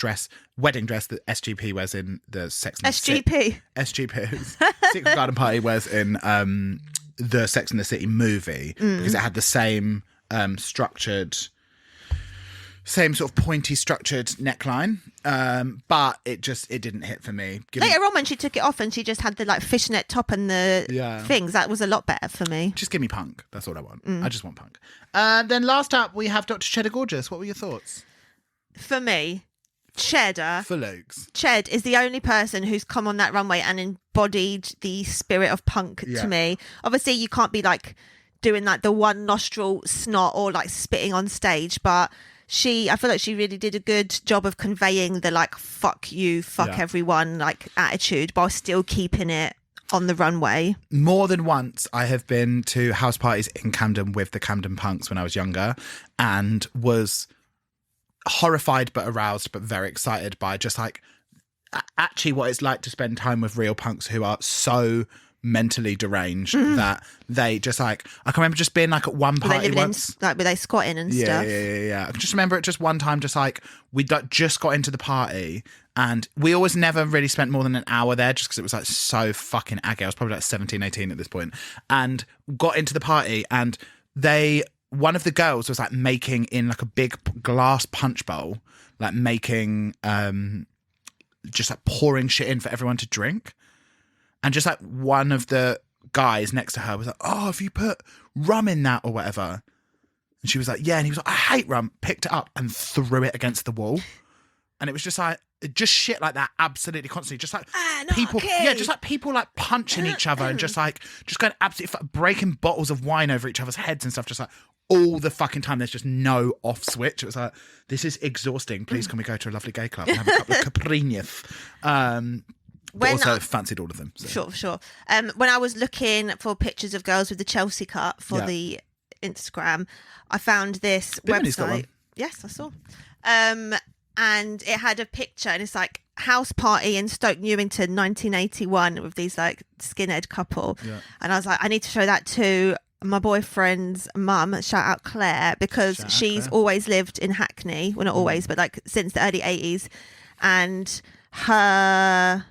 [SPEAKER 1] wedding dress that SGP wears in the Sex and the City. SGP. Secret Garden Party wears in the Sex and the City movie because it had the same same sort of pointy structured neckline, but it didn't hit for me.
[SPEAKER 2] Later on when she took it off and she just had the like fishnet top and the things, that was a lot better for me.
[SPEAKER 1] Just give me punk, that's all I want. I just want punk. Then last up we have Dr. Cheddar Gorgeous. What were your thoughts?
[SPEAKER 2] For me, Cheddar
[SPEAKER 1] for Luke's.
[SPEAKER 2] Ched is the only person who's come on that runway and embodied the spirit of punk to me. Obviously you can't be like doing like the one nostril snot or like spitting on stage, but I feel like she really did a good job of conveying the like fuck you, fuck everyone like attitude while still keeping it on the runway. More
[SPEAKER 1] than once I have been to house parties in Camden with the Camden punks when I was younger and was horrified but aroused but very excited by just like actually what it's like to spend time with real punks who are so mentally deranged that they just like, I can remember just being like at one party once,
[SPEAKER 2] like were they squatting and stuff?
[SPEAKER 1] Yeah. I can just remember it just one time, just like we just got into the party and we always never really spent more than an hour there just because it was like so fucking aggy. I was probably like 17, 18 at this point and got into the party and one of the girls was like making in like a big glass punch bowl, like making just like pouring shit in for everyone to drink. And just like one of the guys next to her was like, oh, have you put rum in that or whatever? And she was like, yeah. And he was like, I hate rum. Picked it up and threw it against the wall. And it was just like, just shit like that absolutely constantly. Just like people, just like people like punching each other and just going absolutely breaking bottles of wine over each other's heads and stuff. Just like all the fucking time. There's just no off switch. It was like, this is exhausting. Please can we go to a lovely gay club and have a couple of Caprinas? But also fancied all of them. So.
[SPEAKER 2] Sure. When I was looking for pictures of girls with the Chelsea cut for the Instagram, I found this
[SPEAKER 1] Bimini's
[SPEAKER 2] website.
[SPEAKER 1] Got one.
[SPEAKER 2] Yes, I saw. And it had a picture and it's like house party in Stoke Newington 1981 with these like skinhead couple. Yeah. And I was like, I need to show that to my boyfriend's mum, shout out Claire, because she's always lived in Hackney. Well, not always, but like since the early 80s. And her...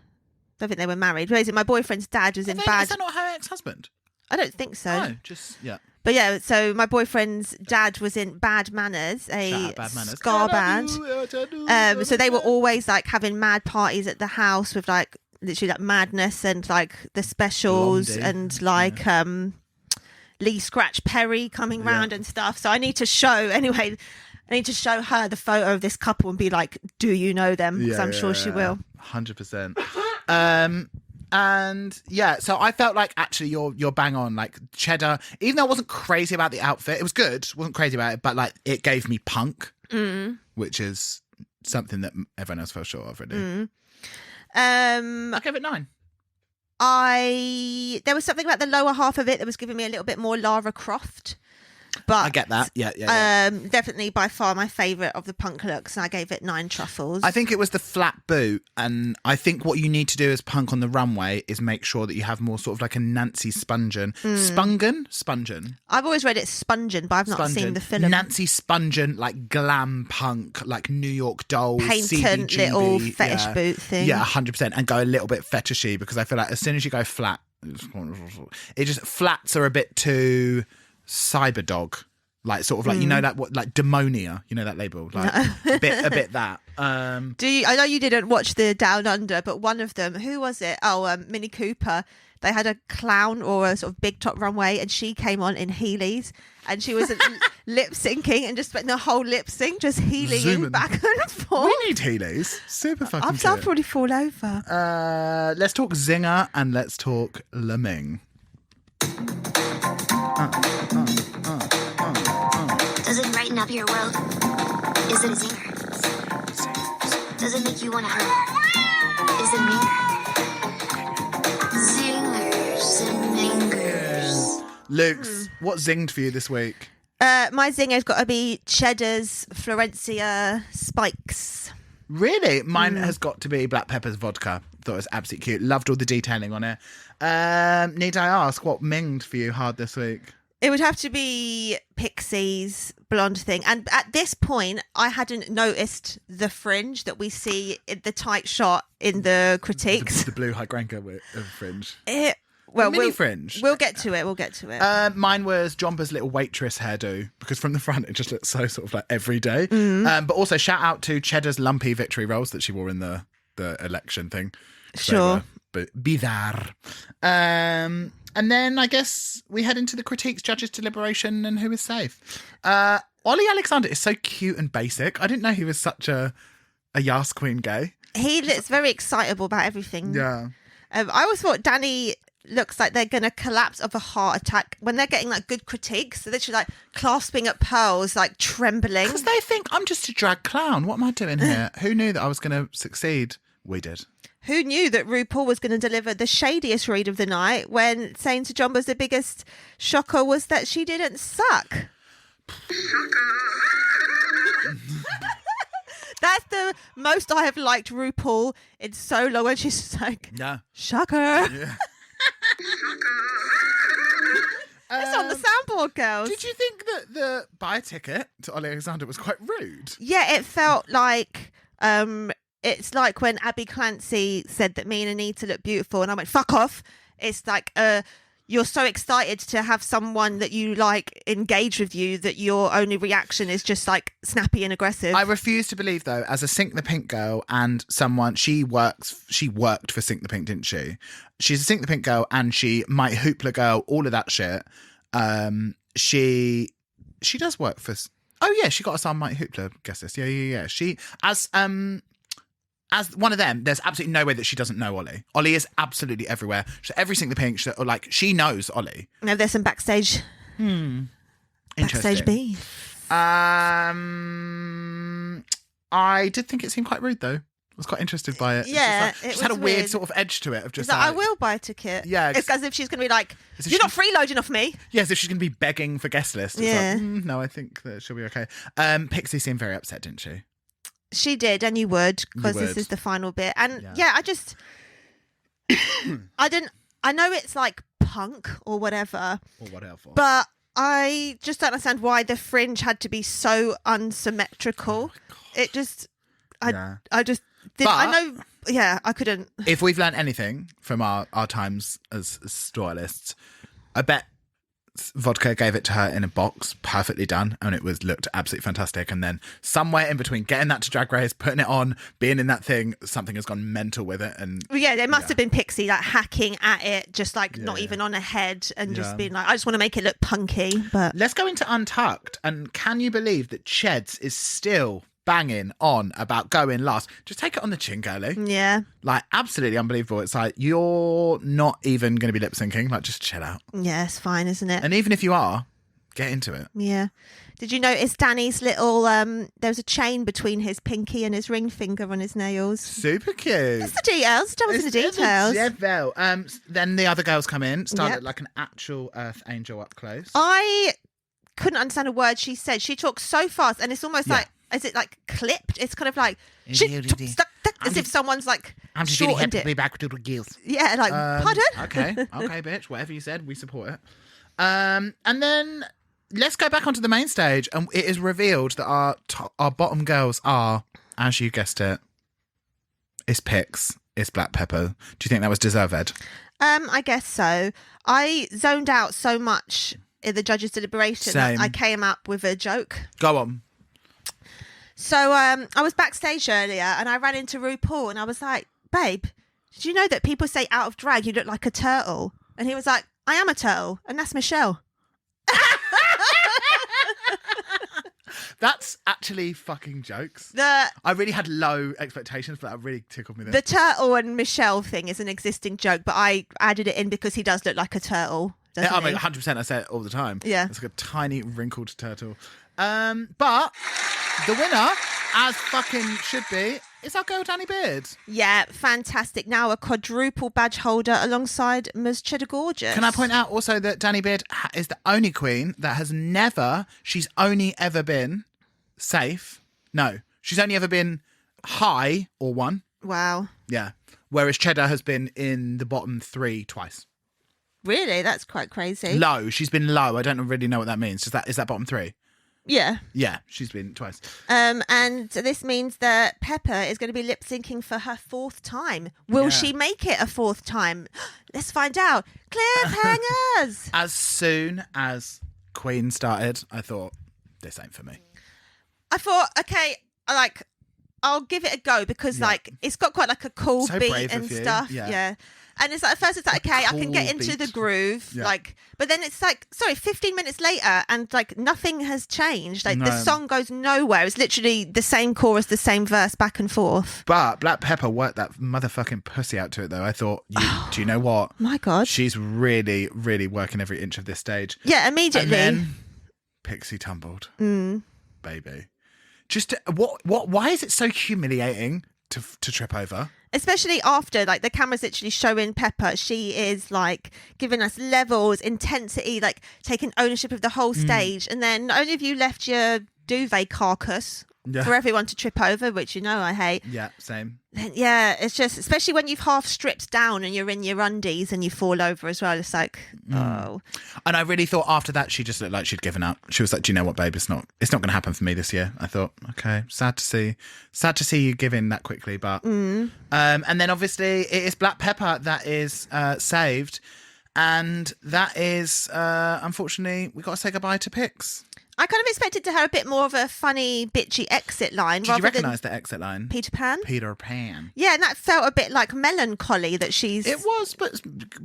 [SPEAKER 2] I don't think they were married. Where is it? My boyfriend's dad was in bad...
[SPEAKER 1] Is that not her ex-husband?
[SPEAKER 2] I don't think so.
[SPEAKER 1] No, just, yeah.
[SPEAKER 2] But yeah, so my boyfriend's dad was in Bad Manners, ska band. So they were always like having mad parties at the house with like literally like Madness and like the Specials
[SPEAKER 1] Blondie.
[SPEAKER 2] And like Lee Scratch Perry coming round and stuff. So I need to show her the photo of this couple and be like, do you know them? Because I'm sure she will.
[SPEAKER 1] 100%. And yeah, so I felt like actually you're bang on. Like Cheddar, even though I wasn't crazy about the outfit, it was good. Wasn't crazy about it, but like it gave me punk, which is something that everyone else fell short of, really. I gave it 9.
[SPEAKER 2] There was something about the lower half of it that was giving me a little bit more Lara Croft. But
[SPEAKER 1] I get that. Yeah.
[SPEAKER 2] Definitely by far my favourite of the punk looks. And I gave it 9 truffles.
[SPEAKER 1] I think it was the flat boot, and I think what you need to do as punk on the runway is make sure that you have more sort of like a Nancy Spungen. Spungen?
[SPEAKER 2] I've always read it Spungen, but I've not seen the film.
[SPEAKER 1] Nancy Spungen, like glam punk, like New York Dolls,
[SPEAKER 2] patent
[SPEAKER 1] CBGB,
[SPEAKER 2] little fetish boot thing.
[SPEAKER 1] Yeah, 100%. And go a little bit fetishy, because I feel like as soon as you go flat, it just flats are a bit too cyberdog, like sort of like you know that what like Demonia, you know that label, like a bit that.
[SPEAKER 2] Do you? I know you didn't watch the Down Under, but one of them, who was it? Oh, Minnie Cooper. They had a clown or a sort of big top runway, and she came on in Heelys, and she was lip syncing and just spent the whole lip sync just heeling back and forth.
[SPEAKER 1] We need Heelys. Super fucking.
[SPEAKER 2] I'll probably fall over.
[SPEAKER 1] Let's talk Zinger and let's talk Lemming.
[SPEAKER 6] Does it brighten up your world? Is it a zinger? Does it make you want to hurt? Is it me? Zingers and mingers.
[SPEAKER 1] Luke's, what zinged for you this week?
[SPEAKER 2] My zinger's got to be Cheddar's Florencia Spikes.
[SPEAKER 1] Really? Mine has got to be Black Pepper's vodka. Thought it was absolutely cute. Loved all the detailing on it. Need I ask what minged for you hard this week?
[SPEAKER 2] It would have to be Pixie's blonde thing. And at this point, I hadn't noticed the fringe that we see in the tight shot in the critiques.
[SPEAKER 1] The blue hydrangea fringe.
[SPEAKER 2] Mini
[SPEAKER 1] fringe.
[SPEAKER 2] We'll get to it.
[SPEAKER 1] Mine was Jomba's little waitress hairdo, because from the front it just looks so sort of like everyday. But also shout out to Cheddar's lumpy victory rolls that she wore in the election thing.
[SPEAKER 2] Sure.
[SPEAKER 1] But bizarre. And then I guess we head into the critiques, judges' deliberation, and who is safe. Ollie Alexander is so cute and basic. I didn't know he was such a Yas Queen gay.
[SPEAKER 2] He looks very excitable about everything.
[SPEAKER 1] Yeah.
[SPEAKER 2] I always thought Danny looks like they're going to collapse of a heart attack when they're getting like good critiques. So they're literally like clasping at pearls, like trembling.
[SPEAKER 1] Because they think I'm just a drag clown. What am I doing here? Who knew that I was going to succeed? We did.
[SPEAKER 2] Who knew that RuPaul was going to deliver the shadiest read of the night when saying to Jomba's the biggest shocker was that she didn't suck? That's the most I have liked RuPaul in so long, when she's just like,
[SPEAKER 1] yeah.
[SPEAKER 2] Shocker.
[SPEAKER 1] Yeah.
[SPEAKER 2] It's on the soundboard, girls.
[SPEAKER 1] Did you think that the buy ticket to Ollie Alexander was quite rude?
[SPEAKER 2] Yeah, it felt like... it's like when Abby Clancy said that me and Anita look beautiful, and I went, fuck off. It's like you're so excited to have someone that you like engage with you that your only reaction is just like snappy and aggressive.
[SPEAKER 1] I refuse to believe, though, as a Sink the Pink girl and someone, she worked for Sink the Pink, didn't she? She's a Sink the Pink girl and she Mighty Hoopla girl, all of that shit. She does work for... Oh yeah, she got us on Mighty Hoopla guest list. Yeah. She, as one of them, there's absolutely no way that she doesn't know Ollie. Ollie is absolutely everywhere. Every Sink the Pink, she knows Ollie.
[SPEAKER 2] No, there's some backstage. Backstage beef.
[SPEAKER 1] I did think it seemed quite rude, though. I was quite interested by it.
[SPEAKER 2] Yeah,
[SPEAKER 1] it just had a weird sort of edge to it. Of just
[SPEAKER 2] like, I will buy a ticket.
[SPEAKER 1] Yeah,
[SPEAKER 2] it's as if she's going to be like, you're not freeloading off me.
[SPEAKER 1] Yeah, as if she's going to be begging for guest lists.
[SPEAKER 2] Yeah.
[SPEAKER 1] Like, no, I think that she'll be okay. Pixie seemed very upset, didn't she?
[SPEAKER 2] She did, and you would, because this is the final bit. And yeah I just, I know it's like punk or whatever. But I just don't understand why the fringe had to be so unsymmetrical. It just, I just didn't, I know, I couldn't.
[SPEAKER 1] If we've learned anything from our times as stylists, I bet Vodka gave it to her in a box, perfectly done, and it looked absolutely fantastic. And then somewhere in between getting that to Drag Race, putting it on, being in that thing, something has gone mental with it. And
[SPEAKER 2] there must have been Pixie like hacking at it, just like not even on a head, and just being like, I just want to make it look punky. But
[SPEAKER 1] let's go into Untucked. And can you believe that Cheds is still banging on about going last? Just take it on the chin, girlie.
[SPEAKER 2] Yeah.
[SPEAKER 1] Like, absolutely unbelievable. It's like, you're not even going to be lip syncing. Like, just chill out.
[SPEAKER 2] Yeah, it's fine, isn't it?
[SPEAKER 1] And even if you are, Get into it.
[SPEAKER 2] Yeah. Did you notice Danny's little, there was a chain between his pinky and his ring finger on his nails?
[SPEAKER 1] Super cute.
[SPEAKER 2] That's the details. Tell us the details.
[SPEAKER 1] Then the other girls come in, start
[SPEAKER 2] Yep.
[SPEAKER 1] like an actual Earth angel up close.
[SPEAKER 2] I couldn't understand a word she said. She talks so fast, and it's almost
[SPEAKER 1] Yeah.
[SPEAKER 2] like, is it like clipped? It's kind of like, as if someone's like
[SPEAKER 1] I'm just really
[SPEAKER 2] shortened
[SPEAKER 1] happy to be
[SPEAKER 2] it.
[SPEAKER 1] back with little girls.
[SPEAKER 2] Yeah, like, pardon?
[SPEAKER 1] Okay, bitch. Whatever you said, we support it. And then let's go back onto the main stage, and it is revealed that our bottom girls are, as you guessed it, it's Pix, it's Black Pepper. Do you think that was deserved?
[SPEAKER 2] I guess so. I zoned out so much in the judges' deliberation
[SPEAKER 1] Same.
[SPEAKER 2] that I came up with a joke.
[SPEAKER 1] Go on.
[SPEAKER 2] So I was backstage earlier and I ran into RuPaul and I was like, babe, did you know that people say out of drag you look like a turtle? And he was like, I am a turtle, and that's Michelle.
[SPEAKER 1] That's actually fucking jokes.
[SPEAKER 2] The
[SPEAKER 1] I really had low expectations, but that really tickled me.
[SPEAKER 2] the turtle and Michelle thing is an existing joke, but I added it in because he does look like a turtle.
[SPEAKER 1] I
[SPEAKER 2] Doesn't
[SPEAKER 1] mean,
[SPEAKER 2] he?
[SPEAKER 1] 100%. I say it all the time.
[SPEAKER 2] Yeah.
[SPEAKER 1] It's like a tiny wrinkled turtle. But the winner, as fucking should be, is our girl Danny Beard.
[SPEAKER 2] Yeah, fantastic. Now a quadruple badge holder alongside Ms. Cheddar Gorgeous.
[SPEAKER 1] Can I point out also that Danny Beard is the only queen that has never, she's only ever been safe. No, she's only ever been high or one.
[SPEAKER 2] Wow.
[SPEAKER 1] Yeah. Whereas Cheddar has been in the bottom 3 twice.
[SPEAKER 2] Really? That's quite crazy.
[SPEAKER 1] Low. She's been low. I don't really know what that means. Is that bottom 3?
[SPEAKER 2] Yeah.
[SPEAKER 1] Yeah, she's been twice.
[SPEAKER 2] And this means that Pepper is going to be lip syncing for her 4th time. Will
[SPEAKER 1] Yeah.
[SPEAKER 2] she make it a 4th time? Let's find out. Cliffhangers.
[SPEAKER 1] As soon as Queen started, I thought, this ain't for me.
[SPEAKER 2] I thought, okay, I'll give it a go because
[SPEAKER 1] Yeah.
[SPEAKER 2] it's got quite like a cool
[SPEAKER 1] So
[SPEAKER 2] beat
[SPEAKER 1] brave
[SPEAKER 2] and
[SPEAKER 1] of you.
[SPEAKER 2] stuff.
[SPEAKER 1] Yeah.
[SPEAKER 2] And it's like at first it's like, okay, I can get
[SPEAKER 1] cool
[SPEAKER 2] into the
[SPEAKER 1] beat.
[SPEAKER 2] groove.
[SPEAKER 1] Yeah.
[SPEAKER 2] But then it's like, sorry, 15 minutes later and like nothing has changed. Like the
[SPEAKER 1] No.
[SPEAKER 2] song goes nowhere. It's literally the same chorus, the same verse back and forth.
[SPEAKER 1] But Black Pepper worked that motherfucking pussy out to it, though. I thought, do you know what?
[SPEAKER 2] My God.
[SPEAKER 1] She's really, really working every inch of this stage.
[SPEAKER 2] Yeah, immediately.
[SPEAKER 1] And then Pixie tumbled. Baby. Just, why is it so humiliating to trip over?
[SPEAKER 2] Especially after, like, the camera's literally showing Pepper. She is, like, giving us levels, intensity, like, taking ownership of the whole stage. And then not only have you left your duvet carcass for everyone to trip over, which you know I hate.
[SPEAKER 1] Yeah, same.
[SPEAKER 2] Then, yeah, it's just, especially when you've half stripped down and you're in your undies and you fall over as well. It's like, oh.
[SPEAKER 1] And I really thought after that she just looked like she'd given up. She was like, do you know what, babe? It's not going to happen for me this year. I thought, okay, sad to see you give in that quickly. But and then obviously it is Black Pepper that is saved, and that is unfortunately we got to say goodbye to Pix.
[SPEAKER 2] I kind of expected to have a bit more of a funny, bitchy exit line.
[SPEAKER 1] Did you
[SPEAKER 2] rather than
[SPEAKER 1] recognise the exit line?
[SPEAKER 2] Peter Pan?
[SPEAKER 1] Peter Pan.
[SPEAKER 2] Yeah, and that felt a bit like melancholy that she's...
[SPEAKER 1] It was, but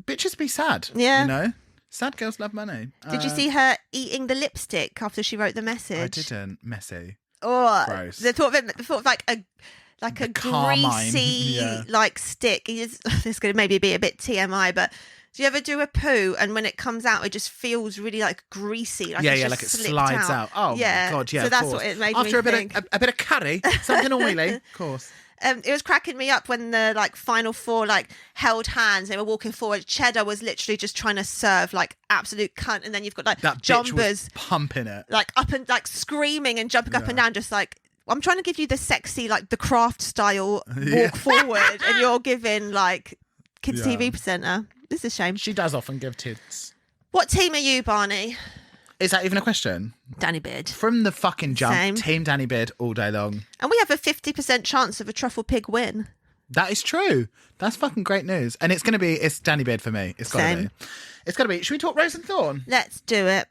[SPEAKER 1] bitches be sad.
[SPEAKER 2] Yeah.
[SPEAKER 1] You know? Sad girls love money.
[SPEAKER 2] Did you see her eating the lipstick after she wrote the message?
[SPEAKER 1] I didn't. Messy.
[SPEAKER 2] Oh,
[SPEAKER 1] Gross.
[SPEAKER 2] the thought of like a
[SPEAKER 1] The carmine.
[SPEAKER 2] greasy
[SPEAKER 1] Yeah.
[SPEAKER 2] like stick. This is going to maybe be a bit TMI, but do you ever do a poo and when it comes out, it just feels really like greasy? Like
[SPEAKER 1] Yeah,
[SPEAKER 2] it's
[SPEAKER 1] yeah,
[SPEAKER 2] just
[SPEAKER 1] like it
[SPEAKER 2] slipped
[SPEAKER 1] slides out. Oh,
[SPEAKER 2] yeah.
[SPEAKER 1] my God, yeah,
[SPEAKER 2] So
[SPEAKER 1] of
[SPEAKER 2] that's
[SPEAKER 1] course.
[SPEAKER 2] what it made
[SPEAKER 1] After
[SPEAKER 2] me
[SPEAKER 1] a
[SPEAKER 2] think.
[SPEAKER 1] bit of curry, something oily, of course.
[SPEAKER 2] It was cracking me up when the like final 4 like held hands. They were walking forward. Cheddar was literally just trying to serve like absolute cunt, and then you've got like
[SPEAKER 1] That bitch
[SPEAKER 2] jumpers
[SPEAKER 1] was pumping it.
[SPEAKER 2] like up and like screaming and jumping up and down, just like I'm trying to give you the sexy like the craft style walk forward, and you're giving like kids TV presenter. This is a shame.
[SPEAKER 1] She does often give tits.
[SPEAKER 2] What team are you, Barney?
[SPEAKER 1] Is that even a question?
[SPEAKER 2] Danny Beard.
[SPEAKER 1] From the fucking jump,
[SPEAKER 2] Same.
[SPEAKER 1] Team Danny Beard all day long.
[SPEAKER 2] And we have a 50% chance of a Truffle Pig win.
[SPEAKER 1] That is true. That's fucking great news. And it's Danny Beard for me. It's got to
[SPEAKER 2] Same.
[SPEAKER 1] be. It's got to be. Should we talk Rose and Thorn?
[SPEAKER 2] Let's do it.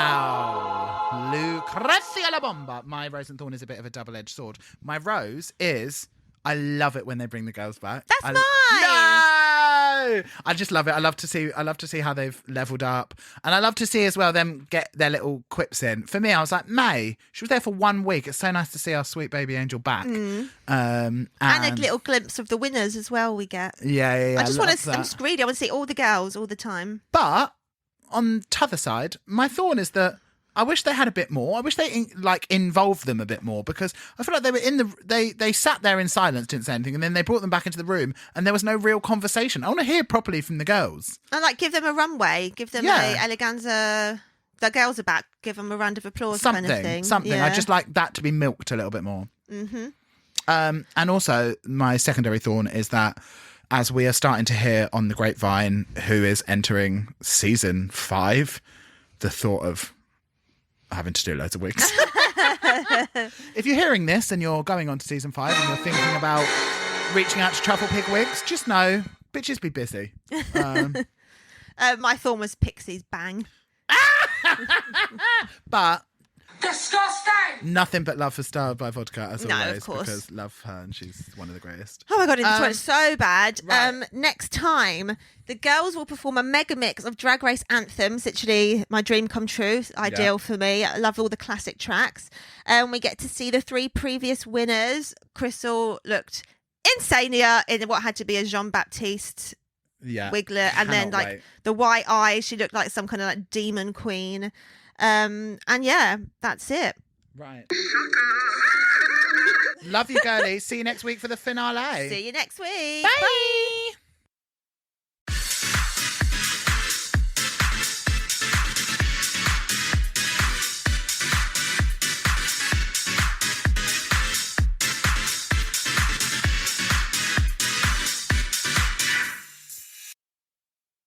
[SPEAKER 1] Now, Lucrezia La Bomba. My Rose and Thorn is a bit of a double-edged sword. My Rose is, I love it when they bring the girls back.
[SPEAKER 2] That's mine.
[SPEAKER 1] know. I just love it. I love to see how they've leveled up, and I love to see as well them get their little quips in. For me, I was like, May. She was there for 1 week. It's so nice to see our sweet baby angel back.
[SPEAKER 2] And a little glimpse of the winners as well. We get.
[SPEAKER 1] Yeah.
[SPEAKER 2] I just want to.
[SPEAKER 1] that.
[SPEAKER 2] I'm just greedy. I want to see all the girls all the time.
[SPEAKER 1] But on t'other side, my thorn is that I wish they had a bit more. I wish they involved them a bit more, because I feel like they were they sat there in silence, didn't say anything, and then they brought them back into the room and there was no real conversation. I want to hear properly from the girls.
[SPEAKER 2] And give them a runway, give them a eleganza. The girls are back. Give them a round of applause, kind of thing.
[SPEAKER 1] Something.
[SPEAKER 2] Yeah.
[SPEAKER 1] I'd just like that to be milked a little bit more. And also, my secondary thorn is that as we are starting to hear on the grapevine who is entering season 5, the thought of having to do loads of wigs. If you're hearing this and you're going on to season 5 and you're thinking about reaching out to Truffle Pig Wigs, just know, bitches be busy.
[SPEAKER 2] My thorn was Pixie's bang.
[SPEAKER 1] But
[SPEAKER 4] Disgusting!
[SPEAKER 1] nothing but love for Starved by Vodka, as
[SPEAKER 2] No, of
[SPEAKER 1] always,
[SPEAKER 2] course.
[SPEAKER 1] because love her and she's one of the greatest.
[SPEAKER 2] Oh my god, this went so bad.
[SPEAKER 1] right.
[SPEAKER 2] Next time, the girls will perform a mega mix of Drag Race anthems. Literally, my dream come true. It's ideal for me. I love all the classic tracks. We get to see the 3 previous winners. Crystal looked insania in what had to be a Jean-Baptiste wiglet, and then
[SPEAKER 1] wait.
[SPEAKER 2] the white eyes. She looked like some kind of demon queen. And yeah, that's it.
[SPEAKER 1] Right. Love you, girlies. See you next week for the finale.
[SPEAKER 2] See you next week.
[SPEAKER 1] Bye.